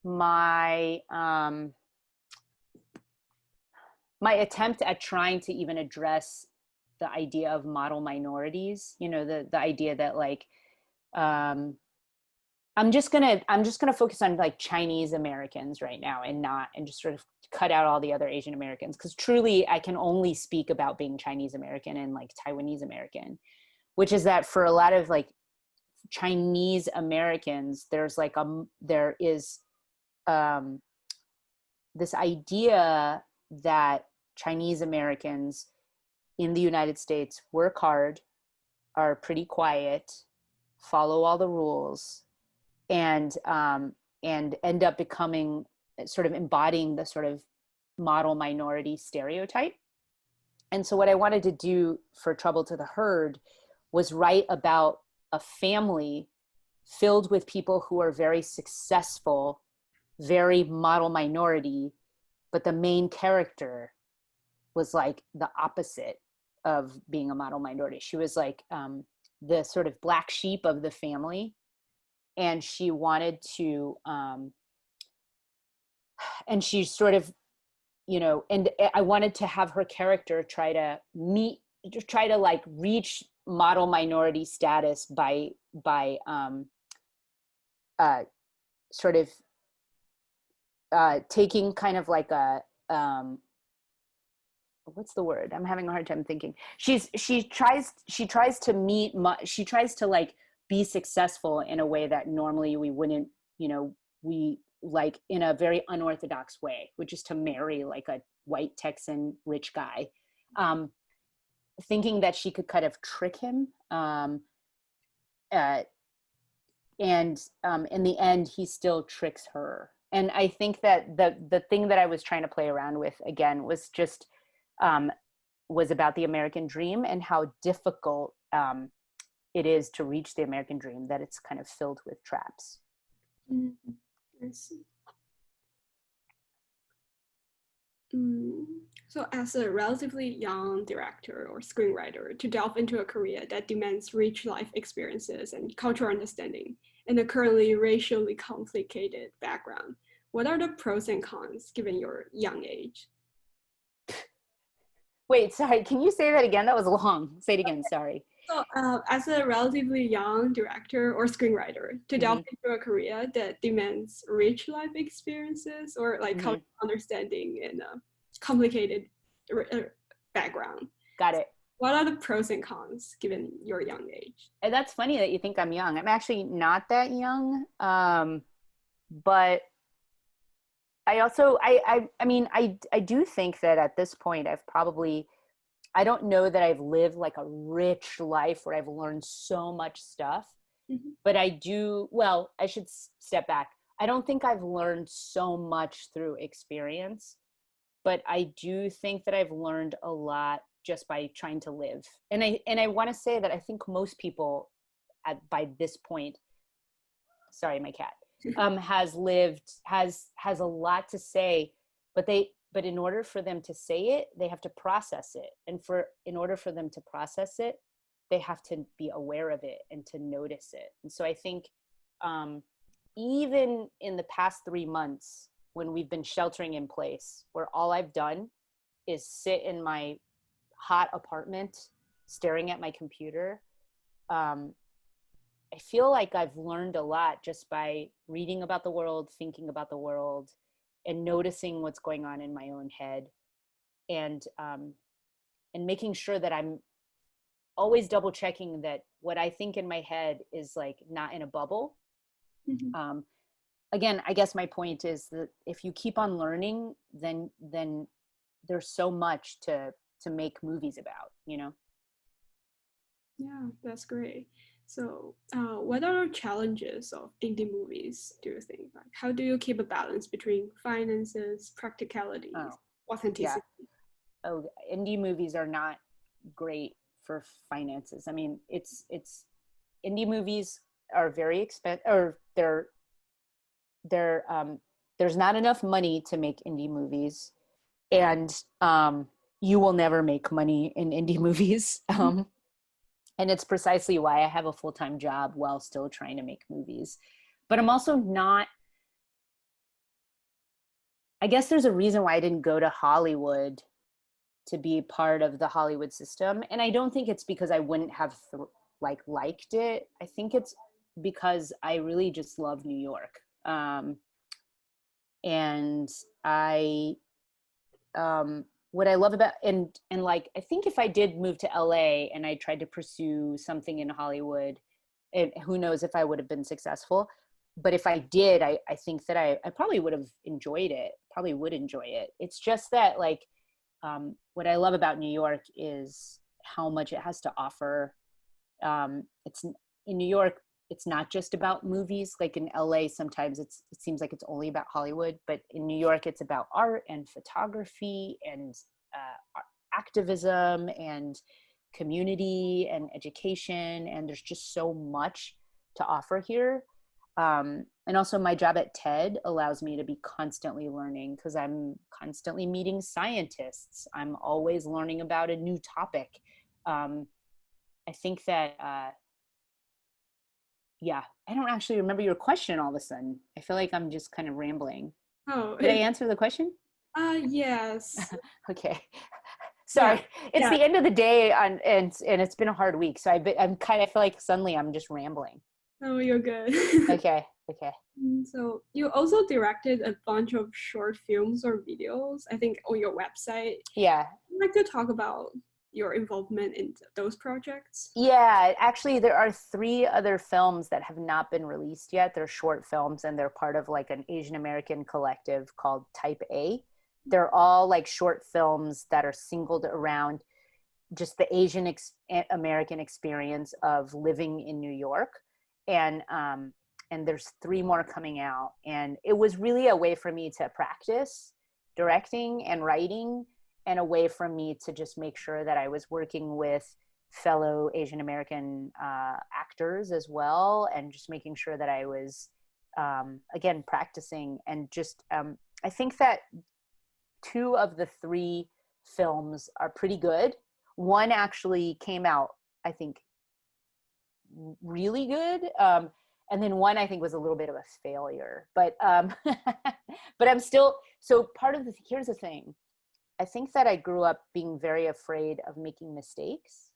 my attempt at trying to even address the idea of model minorities. The idea that like I'm just gonna focus on like Chinese Americans right now and just sort of cut out all the other Asian Americans, because truly I can only speak about being Chinese American and like Taiwanese American, which is that for a lot of like Chinese Americans, there is this idea that Chinese Americans in the United States work hard, are pretty quiet, follow all the rules, and end up becoming sort of embodying the sort of model minority stereotype. And so what I wanted to do for Trouble to the Herd was write about a family filled with people who are very successful, very model minority, but the main character was like the opposite of being a model minority. She was like the sort of black sheep of the family. And she wanted to, and she sort of, and I wanted to have her character try to like reach model minority status by sort of taking kind of like a, what's the word? I'm having a hard time thinking. She tries to like be successful in a way that normally we wouldn't, we like in a very unorthodox way, which is to marry like a white Texan rich guy, thinking that she could kind of trick him. And in the end, he still tricks her. And I think that the thing that I was trying to play around with again was just was about the American dream and how difficult it is to reach the American dream, that it's kind of filled with traps. Mm, I see. Mm. So, as a relatively young director or screenwriter, to delve into a career that demands rich life experiences and cultural understanding in a currently racially complicated background, what are the pros and cons given your young age? Wait, sorry, can you say that again? That was long. Say it again, sorry. So, as a relatively young director or screenwriter, to delve Hmm. into a career that demands rich life experiences or like Hmm. cultural understanding in a complicated background, Got it. what are the pros and cons given your young age? And that's funny that you think I'm young. I'm actually not that young. But I also, I mean, I do think that at this point, I've probably, I don't know that I've lived like a rich life where I've learned so much stuff, Mhm. but I do, well, I should step back. I don't think I've learned so much through experience, but I do think that I've learned a lot just by trying to live. And I want to say that I think most people by this point, sorry, my cat, has lived, has a lot to say, but in order for them to say it, they have to process it. And in order for them to process it, they have to be aware of it and to notice it. And so I think um, even in the past 3 months, when we've been sheltering in place, where all I've done is sit in my hot apartment staring at my computer, um, I feel like I've learned a lot just by reading about the world, thinking about the world, and noticing what's going on in my own head, and making sure that I'm always double checking that what I think in my head is like not in a bubble. Mhm. Um, Again, I guess my point is that if you keep on learning, then there's so much to make movies about, you know. Yeah, that's great. So, what are the challenges of indie movies, do you think? Like, how do you keep a balance between finances, practicalities, Oh, yeah. authenticity? Oh, indie movies are not great for finances. I mean, it's indie movies are very expensive, or they're there's not enough money to make indie movies, and you will never make money in indie movies. And it's precisely why I have a full-time job while still trying to make movies. But I'm also not, I guess there's a reason why I didn't go to Hollywood to be part of the Hollywood system. And I don't think it's because I wouldn't have liked it. I think it's because I really just love New York. And I what I love about, and like, I think if I did move to LA and I tried to pursue something in Hollywood, and who knows if I would have been successful. But if I did, I think that I probably would have enjoyed it, probably would enjoy it. It's just that, like, what I love about New York is how much it has to offer. It's in New York, it's not just about movies. Like in LA, sometimes it seems like it's only about Hollywood, but in New York, it's about art and photography and activism and community and education. And there's just so much to offer here. And also, my job at TED allows me to be constantly learning because I'm constantly meeting scientists. I'm always learning about a new topic. Um, I think that, yeah, I don't actually remember your question all of a sudden. I feel like I'm just kind of rambling. Oh, Did I answer the question? yes. Okay. Yeah, Sorry. It's yeah. the end of the day and it's been a hard week. So I'm kind of feel like suddenly I'm just rambling. Oh, you're good. Okay. Okay. So you also directed a bunch of short films or videos, I think, on your website. Yeah. I'd like to talk about your involvement in those projects. Yeah, actually, there are 3 other films that have not been released yet. They're short films and they're part of like an Asian American collective called Type A. They're all like short films that are singled around just the Asian American experience of living in New York. And and there's 3 more coming out. And it was really a way for me to practice directing and writing, and a way for me to just make sure that I was working with fellow Asian American actors as well, and just making sure that I was, again, practicing. And just, I think that 2 of the 3 films are pretty good. One actually came out, I think, really good. And then one I think was a little bit of a failure, but but I'm still, so part of the, here's the thing. I think that I grew up being very afraid of making mistakes.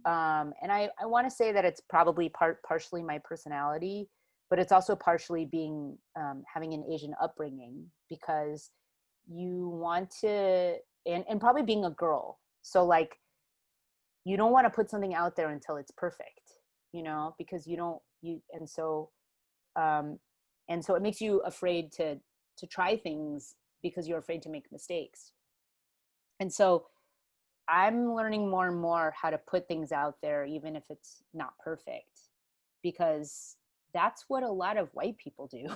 And I want to say that it's probably partially my personality, but it's also partially being, having an Asian upbringing, because you want to, and probably being a girl. So like, you don't want to put something out there until it's perfect, you know, because and so it makes you afraid to try things, because you're afraid to make mistakes. And so I'm learning more and more how to put things out there, even if it's not perfect, because that's what a lot of white people do.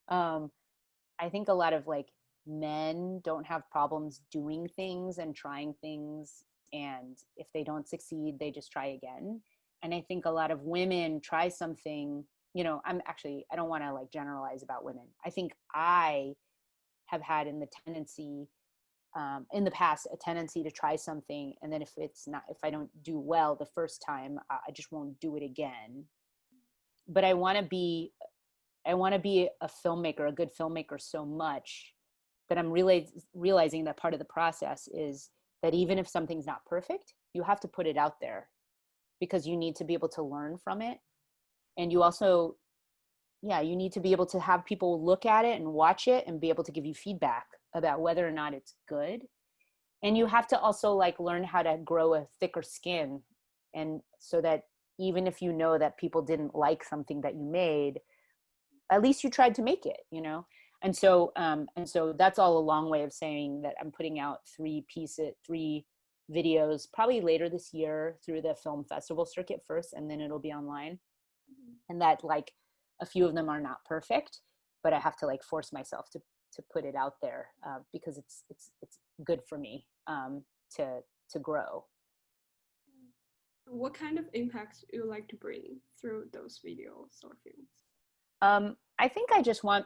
I think a lot of like men don't have problems doing things and trying things, and if they don't succeed, they just try again. And I think a lot of women try something, you know, I don't want to like generalize about women. I think I have had in the past, a tendency to try something, and then if I don't do well the first time, I just won't do it again. But I want to be a filmmaker, a good filmmaker, so much that I'm realizing that part of the process is that even if something's not perfect, you have to put it out there, because you need to be able to learn from it. And you also, you need to be able to have people look at it and watch it and be able to give you feedback about whether or not it's good. And you have to also like learn how to grow a thicker skin, and so that even if you know that people didn't like something that you made, at least you tried to make it, you know? And so that's all a long way of saying that I'm putting out 3 videos probably later this year through the film festival circuit first, and then it'll be online. And that like a few of them are not perfect, but I have to like force myself to put it out there, because it's good for me, to grow. What kind of impact do you like to bring through those videos or films? I think I just want,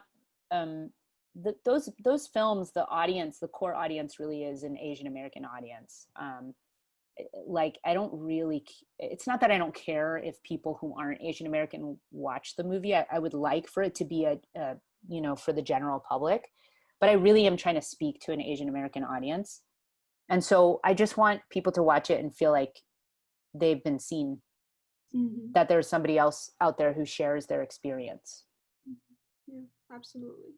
those films, the core audience really is an Asian American audience. Like, I don't really, it's not that I don't care if people who aren't Asian American watch the movie. I would like for it to be you know, for the general public, but I really am trying to speak to an Asian American audience. And so I just want people to watch it and feel like they've been seen, that there's somebody else out there who shares their experience. Yeah, absolutely.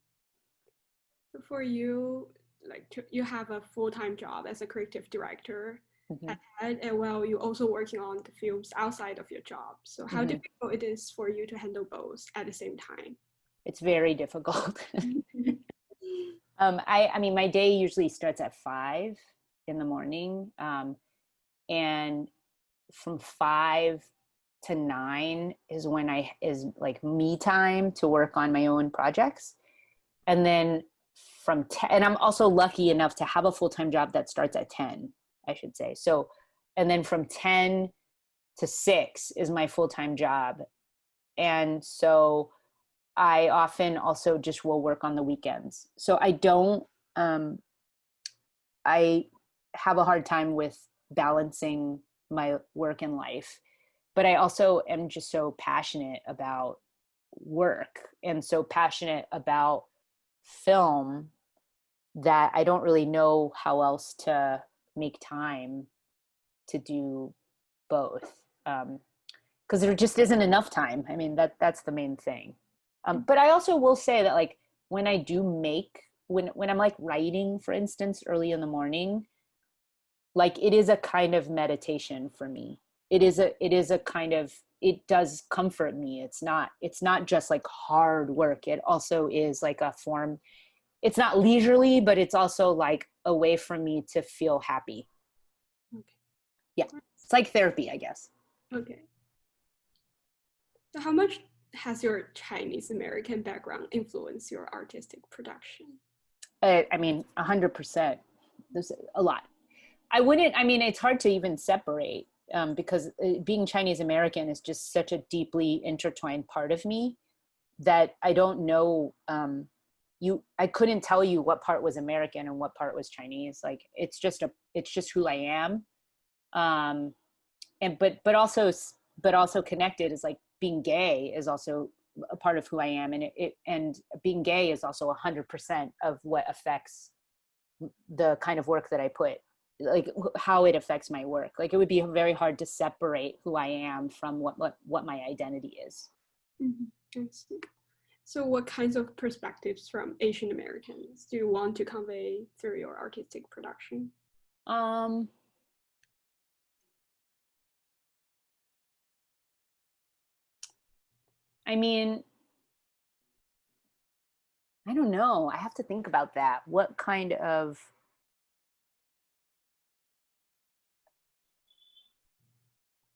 So for you, like you have a full-time job as a creative director, and well, you're also working on the films outside of your job. So how difficult it is for you to handle both at the same time? It's very difficult. I mean, my day usually starts at 5 in the morning. And from 5 to 9 is when is like me time to work on my own projects. And then from 10, and I'm also lucky enough to have a full-time job that starts at 10, I should say. So, and then from 10 to 6 is my full-time job. And so I often also just will work on the weekends. So I don't, I have a hard time with balancing my work and life, but I also am just so passionate about work and so passionate about film that I don't really know how else to make time to do both. Because there just isn't enough time. I mean, that's the main thing. But I also will say that like when I do when I'm like writing, for instance, early in the morning, like it is a kind of meditation for me. It is a kind of, it does comfort me. It's not just like hard work. It also is like a form, it's not leisurely, but it's also like a way for me to feel happy. Okay. Yeah. It's like therapy, I guess. Okay. So how much has your Chinese American background influenced your artistic production? I mean, 100%. There's a lot. I mean, it's hard to even separate because being Chinese American is just such a deeply intertwined part of me that I don't know. I couldn't tell you what part was American and what part was Chinese. Like, it's just who I am. And but also connected is like being gay is also a part of who I am. And being gay is also 100% of what affects the kind of work that I put, like how it affects my work. Like, it would be very hard to separate who I am from what my identity is. Mm-hmm. I see. So what kinds of perspectives from Asian Americans do you want to convey through your artistic production? Um, I mean, I don't know. I have to think about that. What kind of,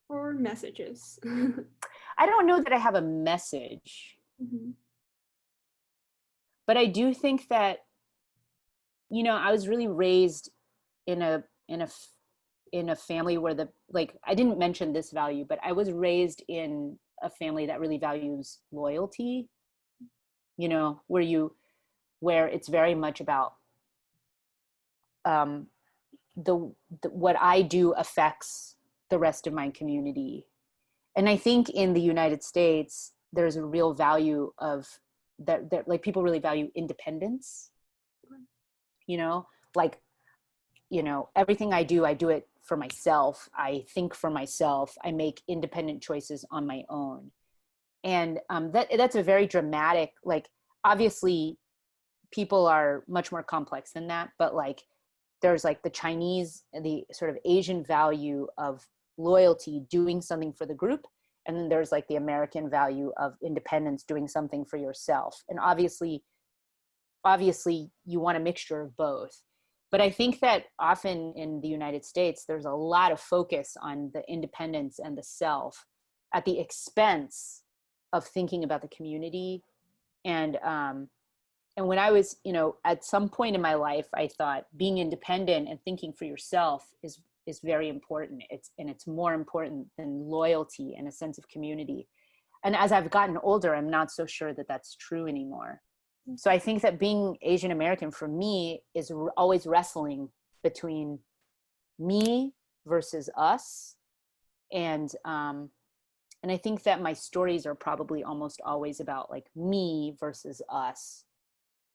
Or messages? I don't know that I have a message, Mm-hmm. but I do think that, I was really raised in a, in a, in a family where I didn't mention this value, but I was raised in a family that really values loyalty, where it's very much about, um, what I do affects the rest of my community. And I think in the United States, there's a real value of that like people really value independence, you know, like, everything I do it for myself. I think for myself. I make independent choices on my own. And that's a very dramatic, like, obviously people are much more complex than that, but like, there's like the sort of Asian value of loyalty, doing something for the group. And then there's like the American value of independence, doing something for yourself. And obviously you want a mixture of both. But I think that often in the United States, there's a lot of focus on the independence and the self at the expense of thinking about the community. And when I was, at some point in my life, I thought being independent and thinking for yourself is very important. It's more important than loyalty and a sense of community. And as I've gotten older, I'm not so sure that that's true anymore. So I think that being Asian American for me is always wrestling between me versus us. And I think that my stories are probably almost always about like me versus us.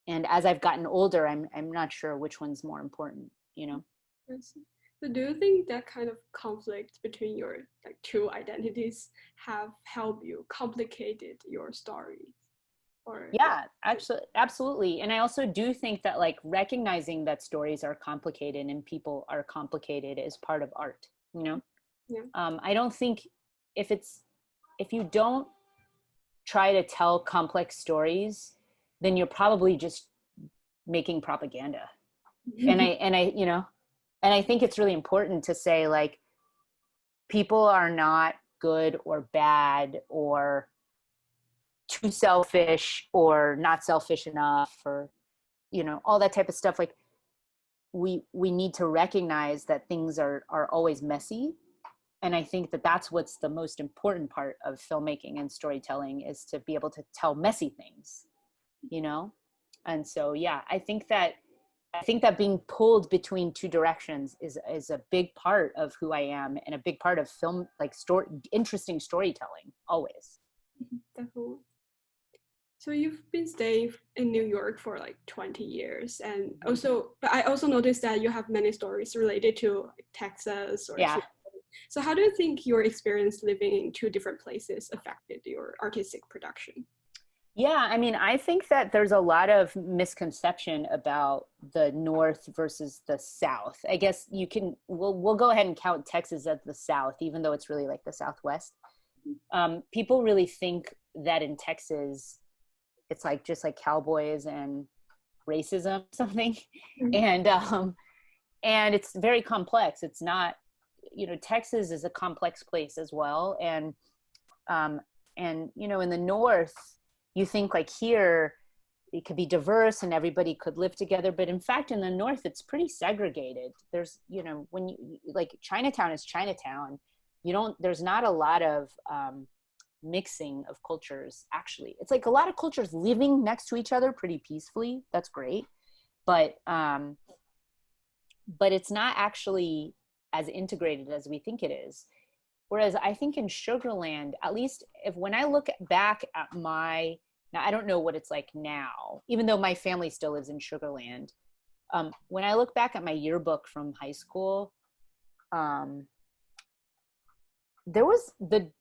And as I've gotten older, I'm not sure which one's more important, I see. So do you think that kind of conflict between your like two identities have helped you complicated your story? Or Yeah, absolutely. And I also do think that like recognizing that stories are complicated and people are complicated is part of art, yeah. I don't think if you don't try to tell complex stories, then you're probably just making propaganda. And I think it's really important to say, like, people are not good or bad or too selfish or not selfish enough, or all that type of stuff. Like, we need to recognize that things are always messy. And I think that that's what's the most important part of filmmaking and storytelling, is to be able to tell messy things, and so yeah, I think that being pulled between two directions is a big part of who I am, and a big part of film, like interesting storytelling, always. Definitely. So you've been staying in New York for like 20 years, and but I also noticed that you have many stories related to like, Texas or Yeah. So how do you think your experience living in two different places affected your artistic production? Yeah, I mean, I think that there's a lot of misconception about the North versus the South. I guess we'll go ahead and count Texas as the South, even though it's really like the Southwest. People really think that in Texas, it's like just like cowboys and racism, something, Mm-hmm. and it's very complex. It's not, Texas is a complex place as well, and And, you know, in the North, you think like here, it could be diverse and everybody could live together. But in fact, in the North, it's pretty segregated. There's, you know, when you, like Chinatown is Chinatown, there's not a lot of mixing of cultures, actually. It's like a lot of cultures living next to each other pretty peacefully. That's great. But it's not actually as integrated as we think it is. Whereas I think in Sugar Land, at least when I look back at now I don't know what it's like now, even though my family still lives in Sugar Land. When I look back at my yearbook from high school, the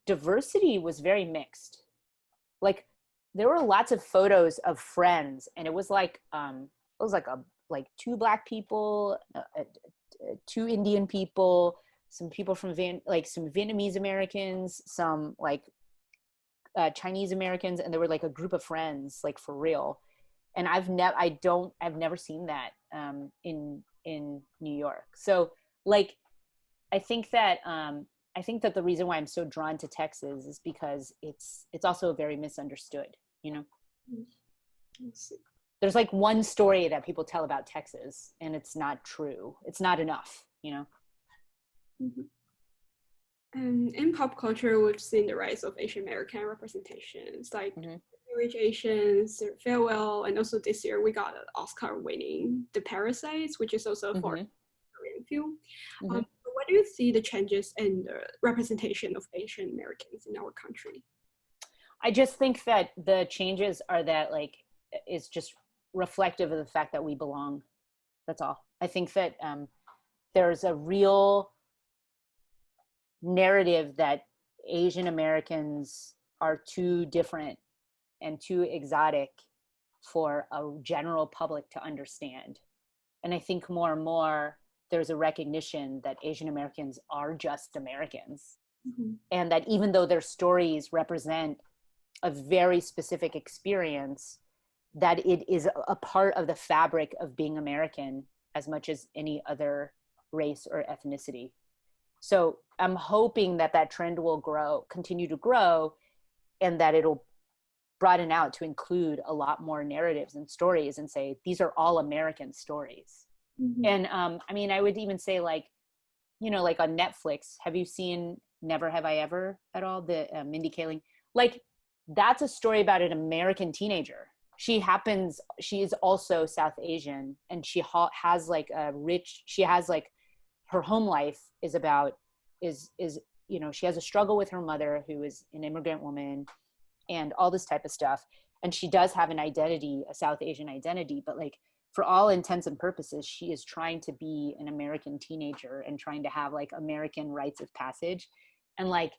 diversity was very mixed. Like there were lots of photos of friends, and it was like two Black people, two Indian people, some people from some Vietnamese Americans, some like Chinese Americans, and there were like a group of friends, like for real. And I've never seen that in New York. So like I think that the reason why I'm so drawn to Texas is because it's also very misunderstood, you know. There's like one story that people tell about Texas, and it's not true. It's not enough, you know. Mm-hmm. In pop culture, we've seen the rise of Asian American representations, like Rich Asians, Farewell, and also this year we got an Oscar winning The Parasites, which is also a foreign Korean film. What do you see the changes in the representation of Asian Americans in our country? I just think that the changes are that like it's just reflective of the fact that we belong. That's all. I think that there's a real narrative that Asian Americans are too different and too exotic for a general public to understand. And I think more and more there's a recognition that Asian Americans are just Americans. And that even though their stories represent a very specific experience, that it is a part of the fabric of being American as much as any other race or ethnicity. So I'm hoping that trend will continue to grow, and that it'll broaden out to include a lot more narratives and stories and say, these are all American stories. And I mean, I would even say like, you know, like on Netflix, have you seen Never Have I Ever at all? The Mindy Kaling, like that's a story about an American teenager. She is also South Asian, and she has like her home life is you know, she has a struggle with her mother, who is an immigrant woman, and all this type of stuff. And she does have an identity, a South Asian identity, but like for all intents and purposes, she is trying to be an American teenager and trying to have like American rites of passage. And like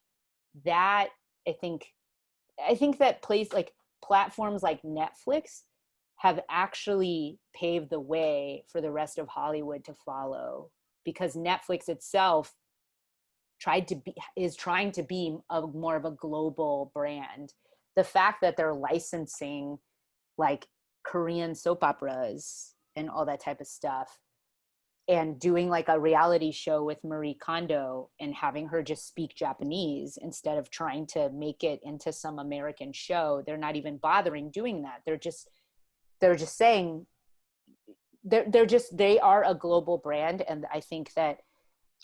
that, I think that platforms like Netflix have actually paved the way for the rest of Hollywood to follow, because Netflix itself is trying to be more of a global brand. The fact that they're licensing like Korean soap operas and all that type of stuff, and doing like a reality show with Marie Kondo and having her just speak Japanese instead of trying to make it into some American show. They're not even bothering doing that. They're just saying they are a global brand. And I think that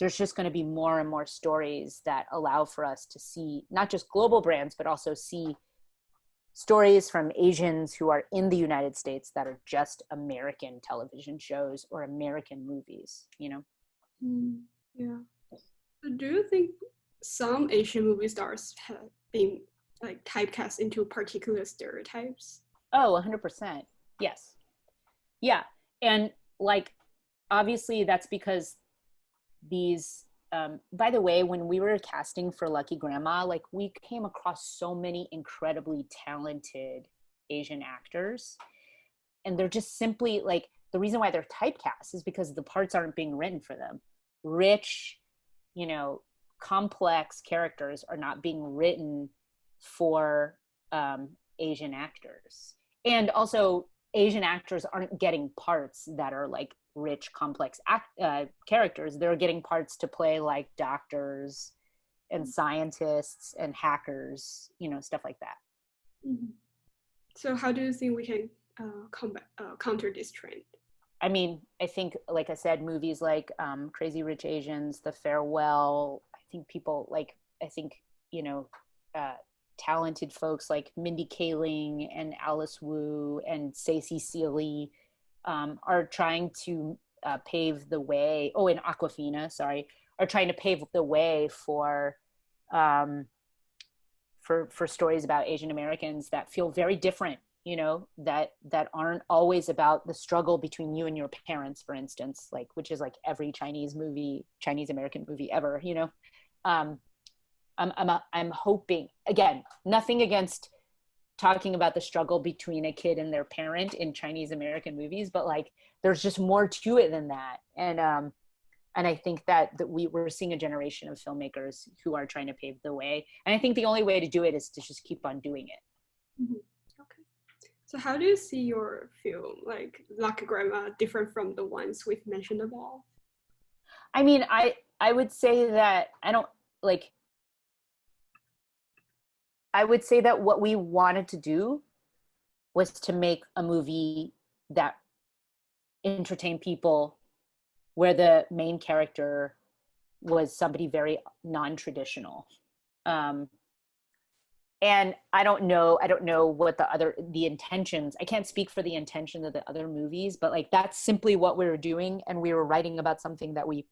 there's just going to be more and more stories that allow for us to see not just global brands, but also see stories from Asians who are in the United States that are just American television shows or American movies, you know? Yeah. So do you think some Asian movie stars have been like typecast into particular stereotypes? Oh, 100%. Yes. Yeah. And like, obviously that's because these, by the way, when we were casting for Lucky Grandma, like we came across so many incredibly talented Asian actors, and they're just simply like, the reason why they're typecast is because the parts aren't being written for them. Rich, you know, complex characters are not being written for Asian actors. And also Asian actors aren't getting parts that are like rich, complex characters. They're getting parts to play like doctors and scientists and hackers, you know, stuff like that. Mhm. So how do you think we can counter this trend? I mean, I think, like I said, movies like Crazy Rich Asians, The Farewell. I think people like, I think, you know, uh, talented folks like Mindy Kaling and Alice Wu and Stacey Seeley are trying to pave the way. Oh, and Aquafina, sorry, are trying to pave the way um, for stories about Asian Americans that feel very different, you know, that aren't always about the struggle between you and your parents, for instance, like, which is like every Chinese American movie ever, you know. um I'm hoping, again, nothing against talking about the struggle between a kid and their parent in Chinese American movies, but like there's just more to it than that. And I think that we're seeing a generation of filmmakers who are trying to pave the way. And I think the only way to do it is to just keep on doing it. Mhm. Okay. So how do you see your film, like Lucky Grandma, different from the ones we've mentioned above? I mean, I would say that I don't like. I would say that what we wanted to do was to make a movie that entertained people, where the main character was somebody very non-traditional. Um, and I don't know what the intentions, I can't speak for the intention of the other movies, but like that's simply what we were doing, and we were writing about something that we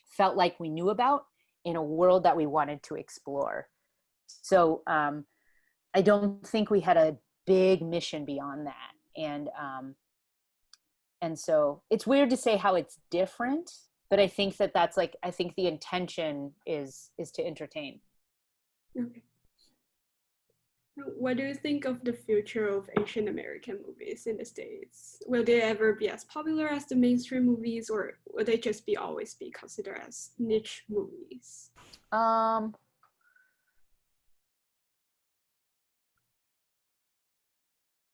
felt like we knew about in a world that we wanted to explore. So I don't think we had a big mission beyond that. And so it's weird to say how it's different, but I think that's like, I think the intention is to entertain. Okay. What do you think of the future of Asian American movies in the States? Will they ever be as popular as the mainstream movies, or will they just be always be considered as niche movies? um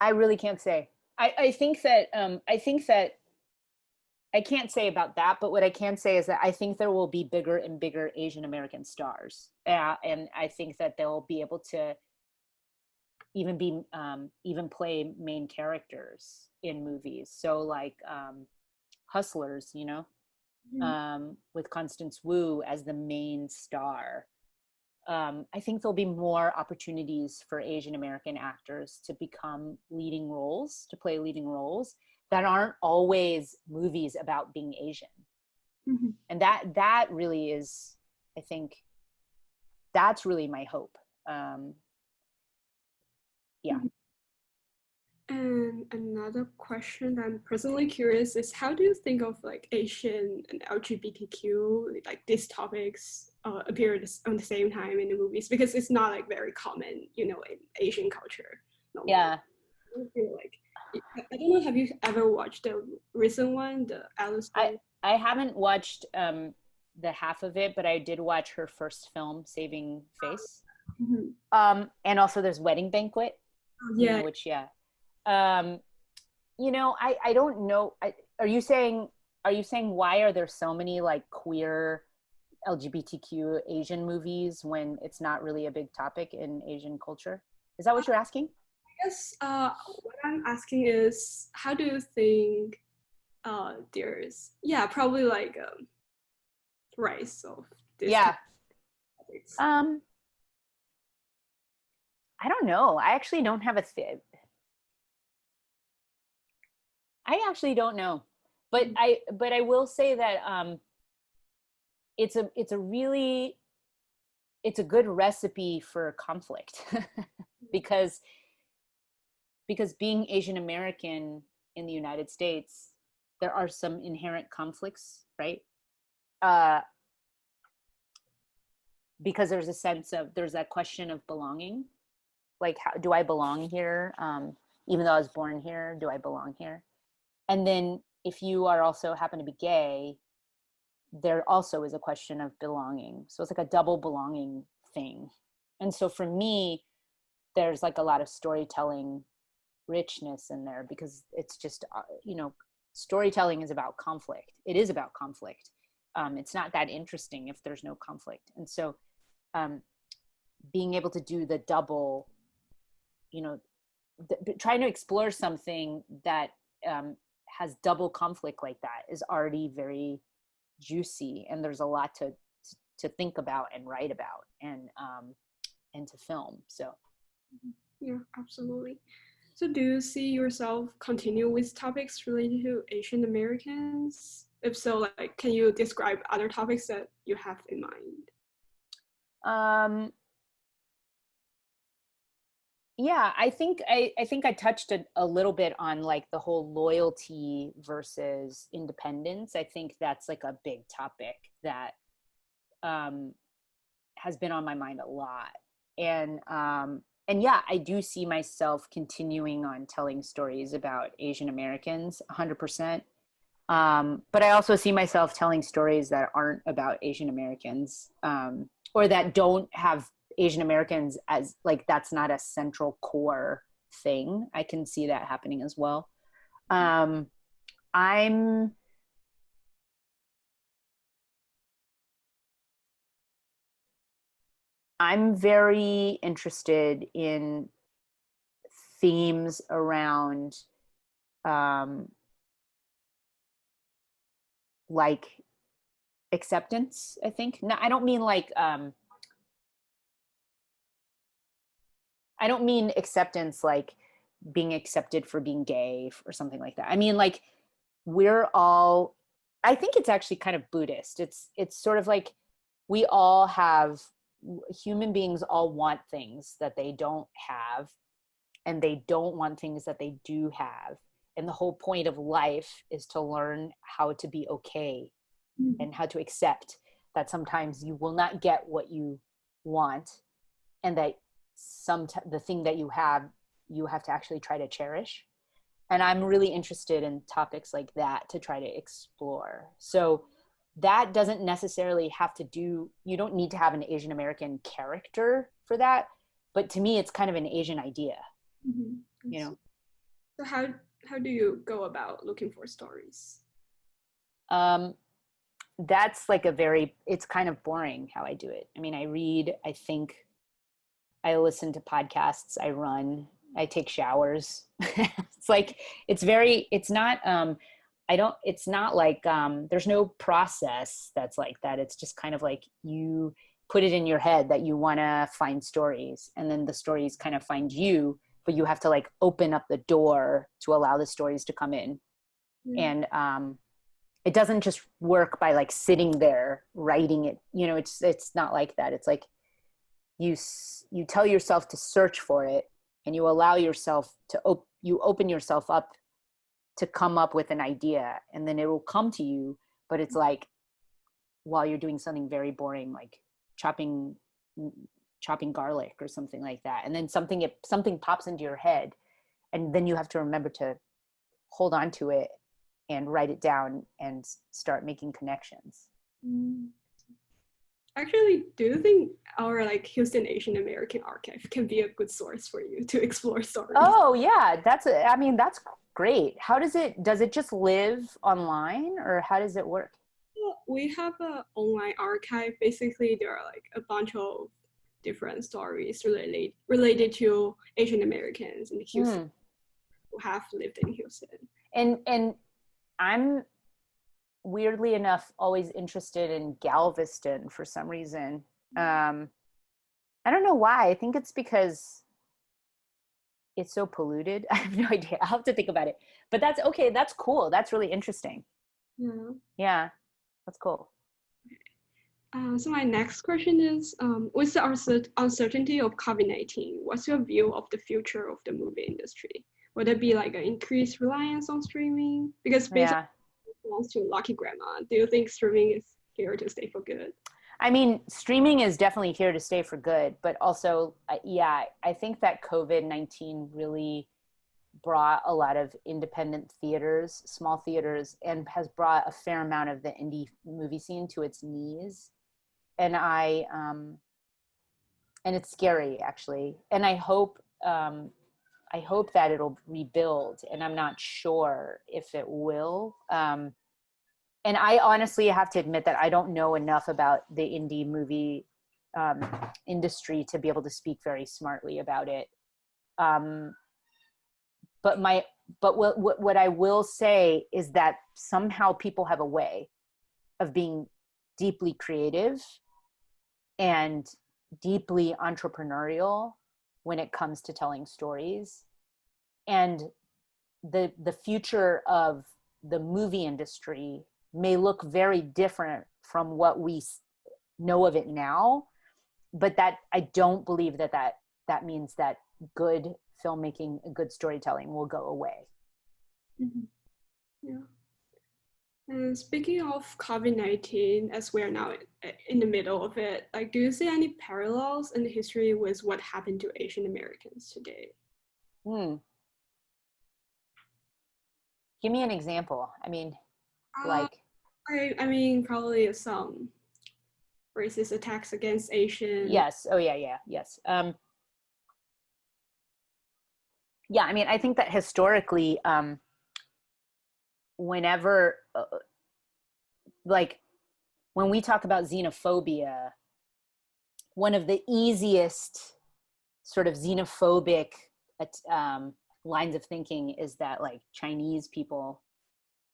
I really can't say. I think that I can't say about that, but what I can say is that I think there will be bigger and bigger Asian American stars, and I think that they'll be able to even play main characters in movies. So like Hustlers, you know, Mhm. with Constance Wu as the main star. I think there'll be more opportunities for Asian American actors to become leading roles, to play leading roles that aren't always movies about being Asian. Mhm. And that really is, I think, that's really my hope. Um, yeah. Mhm. And another question that I'm personally curious is, how do you think of like Asian and LGBTQ, like these topics appear on the same time in the movies? Because it's not like very common, you know, in Asian culture normally. Yeah. I feel like, I don't know, have you ever watched the recent one, the Alice I Wu? I haven't watched the half of it, but I did watch her first film, Saving Face. Mhm. And also there's Wedding Banquet, Oh, you yeah. know, which, yeah. Um, you know, I don't know. Are you saying why are there so many like queer LGBTQ Asian movies when it's not really a big topic in Asian culture? Is that what you're asking? I guess what I'm asking is, how do you think there's, yeah, probably like rise of this kind Yeah. of topics? Um, I don't know. I actually don't know. Mhm. But I will say that it's a really, it's a good recipe for conflict because being Asian American in the United States, there are some inherent conflicts, right? Uh, because there's that question of belonging, like, how do I belong here? Even though I was born here, do I belong here? And then if you are also happen to be gay, there also is a question of belonging. So it's like a double belonging thing. And so for me, there's like a lot of storytelling richness in there because it's just, you know, storytelling is about conflict. It is about conflict. It's not that interesting if there's no conflict. And so being able to do the double, trying to explore something that has double conflict like that is already very juicy, and there's a lot to think about and write about and to film. So yeah, absolutely. So do you see yourself continue with topics related to Asian Americans? If so, like, can you describe other topics that you have in mind? Yeah, I think I touched a little bit on like the whole loyalty versus independence. I think that's like a big topic that has been on my mind a lot. And yeah, I do see myself continuing on telling stories about Asian Americans 100%. But I also see myself telling stories that aren't about Asian Americans, or that don't have Asian Americans as like, that's not a central core thing. I can see that happening as well. I'm very interested in themes around like acceptance, I think. No, I don't mean like I don't mean acceptance like being accepted for being gay or something like that. I mean like we're all, I think it's actually kind of Buddhist. It's sort of like we all have, human beings all want things that they don't have, and they don't want things that they do have. And the whole point of life is to learn how to be okay and how to accept that sometimes you will not get what you want, and that the thing that you have to actually try to cherish. And I'm really interested in topics like that to try to explore. So that doesn't necessarily have to do, you don't need to have an Asian American character for that, but to me it's kind of an Asian idea. So how do you go about looking for stories? That's like it's kind of boring how I do it. I mean, I read, I think, I listen to podcasts, I run, I take showers. It's like, it's not like, there's no process that's like that. It's just kind of like you put it in your head that you want to find stories, and then the stories kind of find you, but you have to like open up the door to allow the stories to come in. And it doesn't just work by like sitting there writing it, it's not like that. It's like you tell yourself to search for it, and you allow yourself to you open yourself up to come up with an idea, and then it will come to you. But it's like while you're doing something very boring, like chopping garlic or something like that, and then something pops into your head, and then you have to remember to hold on to it and write it down and start making connections. Actually, do you think our like Houston Asian American Archive can be a good source for you to explore stories? Oh yeah, that's great. How does it just live online, or how does it work? We have an online archive. Basically, there are like a bunch of different stories related to Asian Americans in Houston who have lived in Houston. And I'm weirdly enough always interested in Galveston for some reason. I don't know why. I think it's because it's so polluted. I have no idea. I'll have to think about it. But that's okay. That's cool. That's really interesting. Yeah, that's cool. So my next question is, with the uncertainty of COVID-19, what's your view of the future of the movie industry? Would it be like an increased reliance on streaming? Because basically, belongs to Lucky Grandma. Do you think streaming is here to stay for good? I mean, streaming is definitely here to stay for good, but also, I think that COVID-19 really brought a lot of independent theaters, small theaters, and has brought a fair amount of the indie movie scene to its knees. And and it's scary actually. And I hope that it'll rebuild, and I'm not sure if it will. And I honestly have to admit that I don't know enough about the indie movie industry to be able to speak very smartly about it. But what I will say is that somehow people have a way of being deeply creative and deeply entrepreneurial when it comes to telling stories. And the future of the movie industry may look very different from what we know of it now, but that I don't believe that means that good filmmaking, good storytelling will go away. Mhm. Yeah. And speaking of COVID-19, as we're now in the middle of it, like, do you see any parallels in the history with what happened to Asian Americans today? Hmm. Give me an example. I mean, Uh, like, I mean, probably some racist attacks against Asian. yes. Oh, yeah, yeah, yes. Yeah, I mean, I think that historically, whenever, like, when we talk about xenophobia, one of the easiest sort of xenophobic um, lines of thinking is that like Chinese people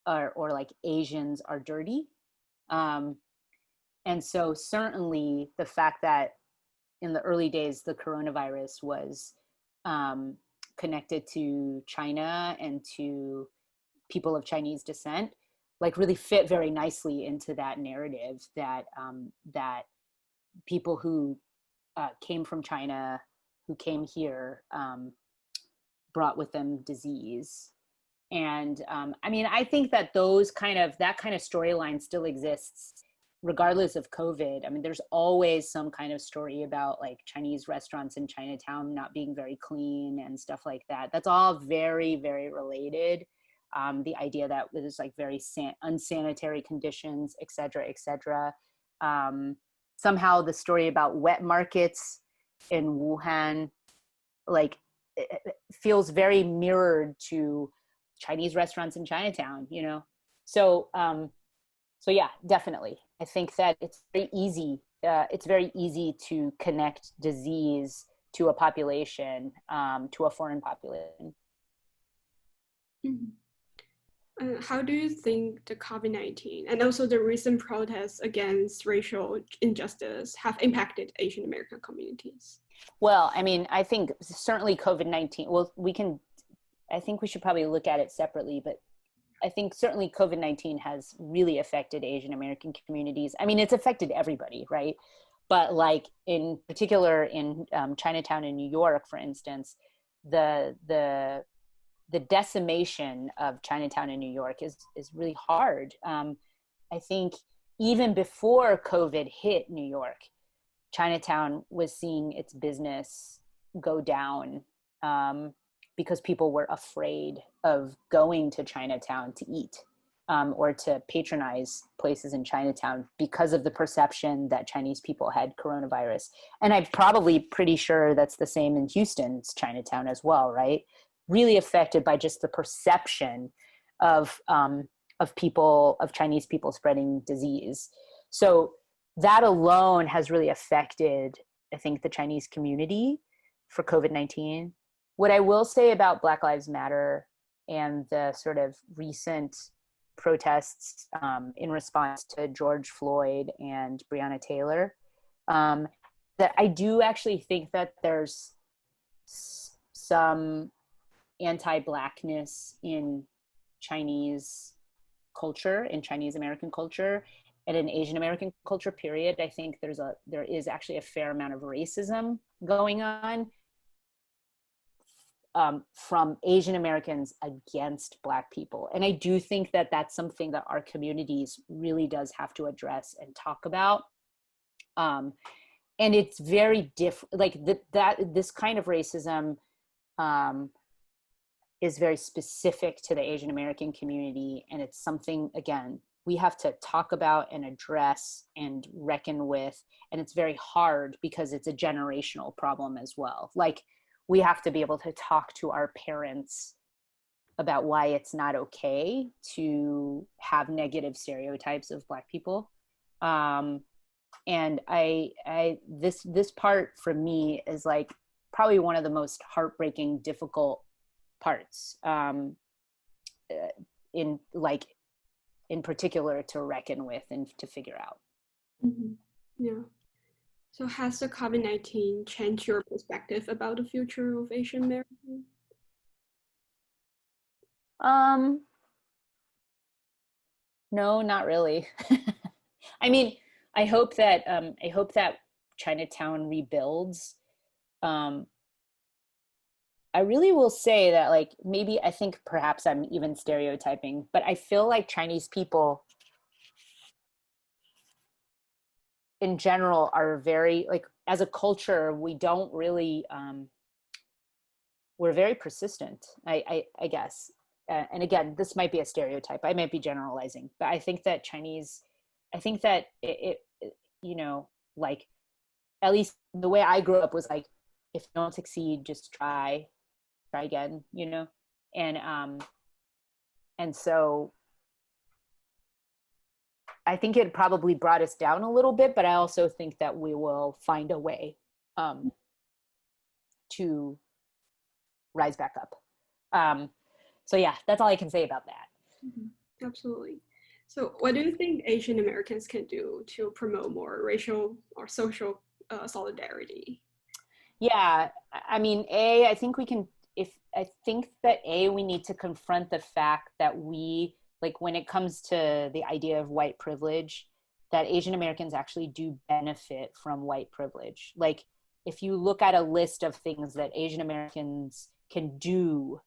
or like Asians are dirty. Um, and so certainly the fact that in the early days, the coronavirus was um, connected to China and to people of Chinese descent, like really fit very nicely into that narrative that that people who came from China, who came here, brought with them disease. And I mean, I think that that kind of storyline still exists regardless of COVID. I mean, there's always some kind of story about like Chinese restaurants in Chinatown not being very clean and stuff like that. That's all very, very related. The idea that there's like very unsanitary conditions, et cetera, et cetera. Somehow the story about wet markets in Wuhan, like, it feels very mirrored to Chinese restaurants in Chinatown, you know? So, so yeah, definitely. I think that it's very easy. It's very easy to connect disease to a population, to a foreign population. Mhm. How do you think the COVID-19 and also the recent protests against racial injustice have impacted Asian American communities? Well, I mean, I think certainly COVID-19, well, I think we should probably look at it separately, but I think certainly COVID-19 has really affected Asian American communities. I mean, it's affected everybody, right? But like in particular in Chinatown in New York, for instance, the the the decimation of Chinatown in New York is really hard. I think even before COVID hit New York, Chinatown was seeing its business go down, because people were afraid of going to Chinatown to eat, or to patronize places in Chinatown because of the perception that Chinese people had coronavirus. And I'm probably pretty sure that's the same in Houston's Chinatown as well, right? Really affected by just the perception of Chinese people spreading disease. So that alone has really affected, I think, the Chinese community for COVID-19. What I will say about Black Lives Matter and the sort of recent protests in response to George Floyd and Breonna Taylor, that I do actually think that there's some anti-Blackness in Chinese culture, in Chinese American culture, and in Asian American culture, period. I think there is actually a fair amount of racism going on, from Asian Americans against Black people. And I do think that that's something that our communities really does have to address and talk about. And it's very different, like that this kind of racism is very specific to the Asian American community. And it's something, again, we have to talk about and address and reckon with. And it's very hard because it's a generational problem as well. Like, we have to be able to talk to our parents about why it's not okay to have negative stereotypes of Black people. And this part for me is like probably one of the most heartbreaking, difficult parts, in like in particular to reckon with and to figure out. Mhm. Yeah. So has the COVID-19 changed your perspective about the future of Asian American? Um, no, not really. I mean, I hope that Chinatown rebuilds. Um, I really will say that, like, maybe I think perhaps I'm even stereotyping, but I feel like Chinese people in general are very, like, as a culture, we don't really, we're very persistent, I guess. And again, this might be a stereotype. I might be generalizing, but I think that I think that you know, like, at least the way I grew up was like, if you don't succeed, just try again, you know? And, and so I think it probably brought us down a little bit, but I also think that we will find a way, um, to rise back up. Um, so yeah, that's all I can say about that. Mhm. Absolutely. So what do you think Asian Americans can do to promote more racial or social solidarity? Yeah, I mean, I think we can, if I think that we need to confront the fact that we, like, when it comes to the idea of white privilege, that Asian Americans actually do benefit from white privilege. Like, if you look at a list of things that Asian Americans can do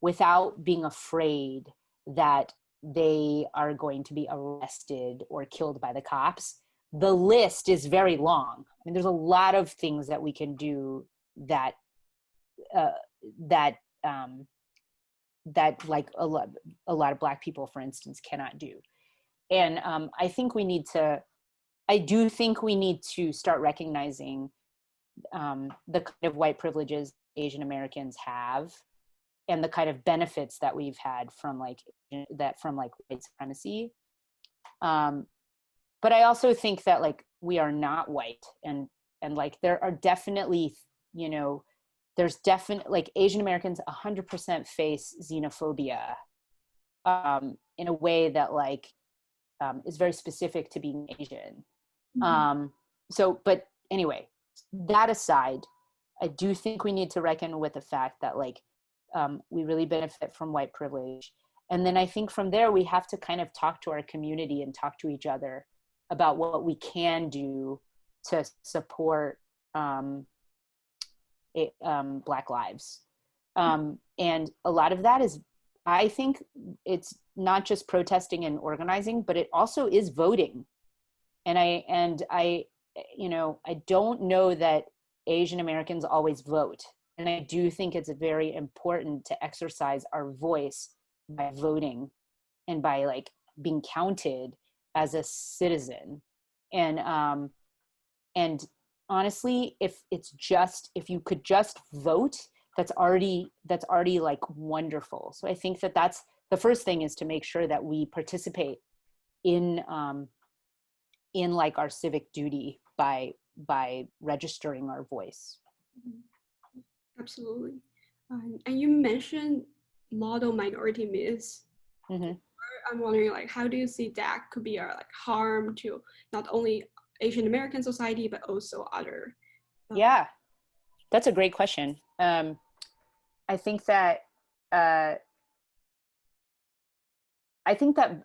without being afraid that they are going to be arrested or killed by the cops, the list is very long. I mean, there's a lot of things that we can do that uh, that um, that like a lot of Black people, for instance, cannot do. And I think we need to. I do think we need to start recognizing the kind of white privileges Asian Americans have and the kind of benefits that we've had from like white supremacy. Um, but I also think that, like, we are not white, and like there are definitely, you know, there's definitely, like, Asian Americans 100% face xenophobia, in a way that, like, is very specific to being Asian. Mhm. Um, so, but anyway, that aside, I do think we need to reckon with the fact that, like, we really benefit from white privilege. And then I think from there, we have to kind of talk to our community and talk to each other about what we can do to support um, Black lives. And a lot of that is, I think it's not just protesting and organizing, but it also is voting. And I, you know, I don't know that Asian Americans always vote. And I do think it's very important to exercise our voice by voting and by, like, being counted as a citizen. And honestly, if you could just vote, that's already like wonderful. So I think that that's the first thing, is to make sure that we participate in like our civic duty by registering our voice. Mhm. Absolutely. And you mentioned model minority myths. Mm-hmm. I'm wondering, like, how do you see that could be a like harm to not only Asian American society but also other? Yeah, that's a great question. I think that uh, I think that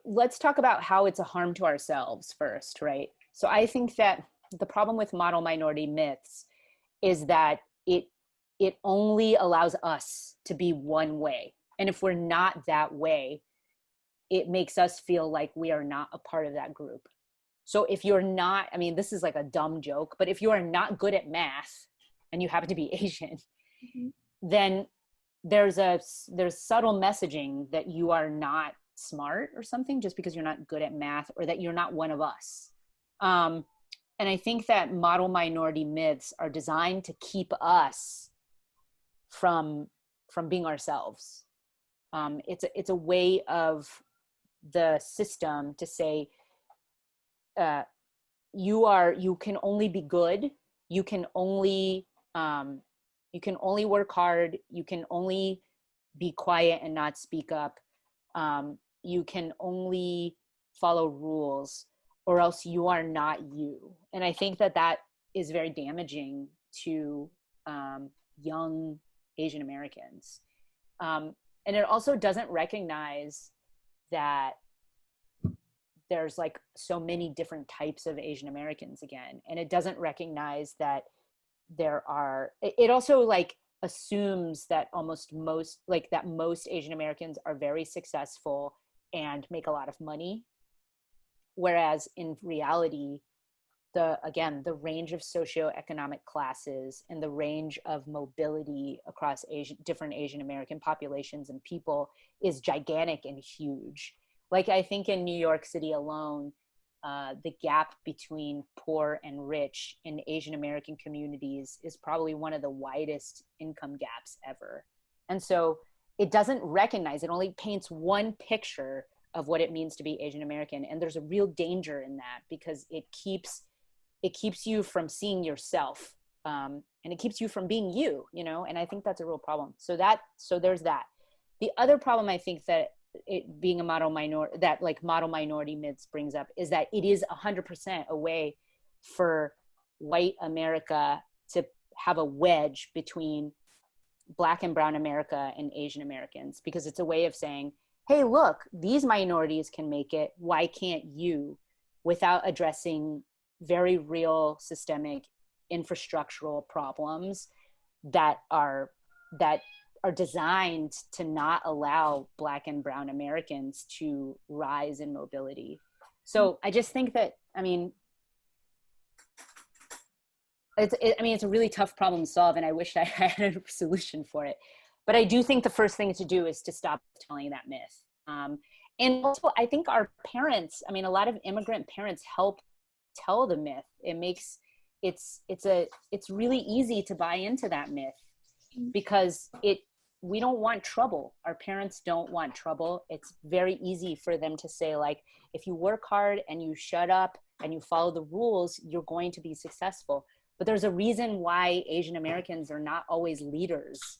let's talk about how it's a harm to ourselves first, right? So I think that the problem with model minority myths is that it only allows us to be one way, and if we're not that way, it makes us feel like we are not a part of that group. So if you're not, I mean, this is like a dumb joke, but if you are not good at math and you happen to be Asian, Mhm. then there's subtle messaging that you are not smart or something just because you're not good at math, or that you're not one of us. Um, and I think that model minority myths are designed to keep us from being ourselves. It's a way of the system to say, uh, you can only be good, you can only work hard, you can only be quiet and not speak up, you can only follow rules, or else you are not you. And I think that that is very damaging to young Asian Americans. And it also doesn't recognize that there's like so many different types of Asian Americans again. And it doesn't recognize that it also like assumes that most Asian Americans are very successful and make a lot of money. Whereas in reality, the range of socioeconomic classes and the range of mobility across different Asian American populations and people is gigantic and huge. Like I think in New York City alone, the gap between poor and rich in Asian American communities is probably one of the widest income gaps ever. And so it doesn't recognize, it only paints one picture of what it means to be Asian American. And there's a real danger in that, because it keeps you from seeing yourself, and it keeps you from being you, and I think that's a real problem. So there's that. The other problem I think that it being a model minority myths brings up is that it is 100% a way for white America to have a wedge between Black and brown America and Asian Americans, because it's a way of saying, hey, look, these minorities can make it, why can't you? Without addressing very real systemic infrastructural problems that are designed to not allow Black and brown Americans to rise in mobility. So I just think that, it's a really tough problem to solve, and I wish I had a solution for it. But I do think the first thing to do is to stop telling that myth. And also, I think our parents, a lot of immigrant parents help tell the myth. It's really easy to buy into that myth, because we don't want trouble. Our parents don't want trouble. It's very easy for them to say, like, if you work hard and you shut up and you follow the rules, you're going to be successful. But there's a reason why Asian Americans are not always leaders.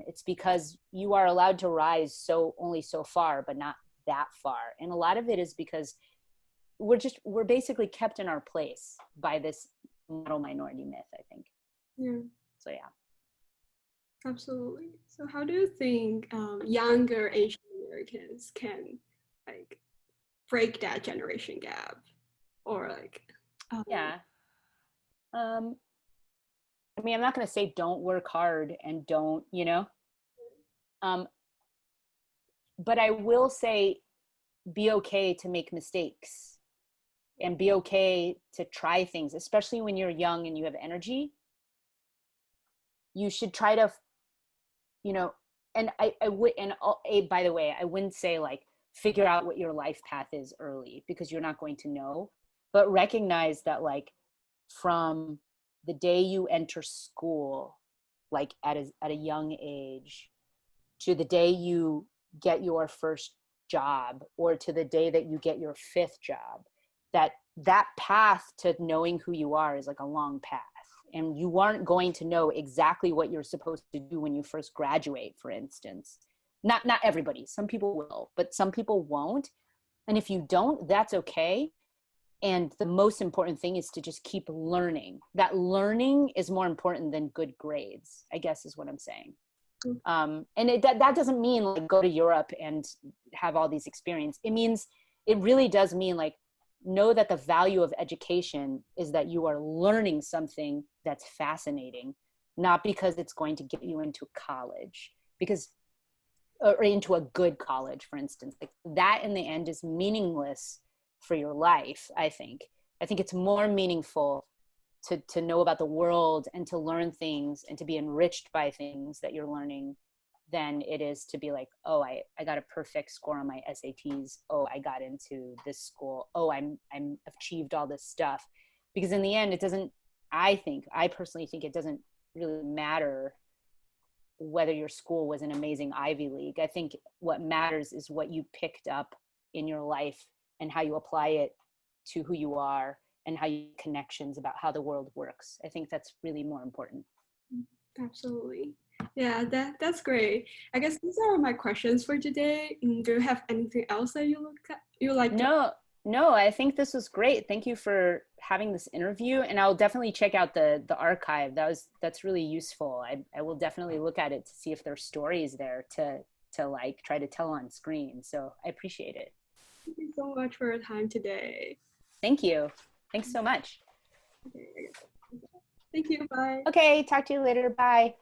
It's because you are allowed to rise only so far, but not that far. And a lot of it is because we're basically kept in our place by this model minority myth, I think. Yeah. So yeah. Absolutely. So how do you think younger Asian Americans can break that generation gap, or yeah. I'm not going to say don't work hard and don't, but I will say be okay to make mistakes and be okay to try things, especially when you're young and you have energy. You should try to, and by the way, I wouldn't say figure out what your life path is early, because you're not going to know, but recognize that from the day you enter school, at a young age, to the day you get your first job, or to the day that you get your fifth job, that path to knowing who you are is a long path. And you aren't going to know exactly what you're supposed to do when you first graduate, for instance. Not everybody. Some people will, but some people won't. And if you don't, that's okay. And the most important thing is to just keep learning. That learning is more important than good grades, I guess is what I'm saying. And that doesn't mean go to Europe and have all these experience. It really does mean know that the value of education is that you are learning something that's fascinating, not because it's going to get you into college, or into a good college, for instance. That in the end is meaningless for your life. I think it's more meaningful to know about the world and to learn things and to be enriched by things that you're learning than it is to be oh, I got a perfect score on my SATs. Oh, I got into this school. Oh, I'm achieved all this stuff. Because in the end, I personally think it doesn't really matter whether your school was an amazing Ivy League. I think what matters is what you picked up in your life and how you apply it to who you are and how you connections about how the world works. I think that's really more important. Absolutely. Yeah, that's great. I guess these are my questions for today. Do you have anything else that you like to? No, I think this was great. Thank you for having this interview, and I'll definitely check out the archive. That's really useful. I will definitely look at it to see if there's stories there to like try to tell on screen. So I appreciate it. Thank you so much for your time today. Thank you. Thanks so much. Okay, I guess. Thank you. Bye. Okay, talk to you later. Bye.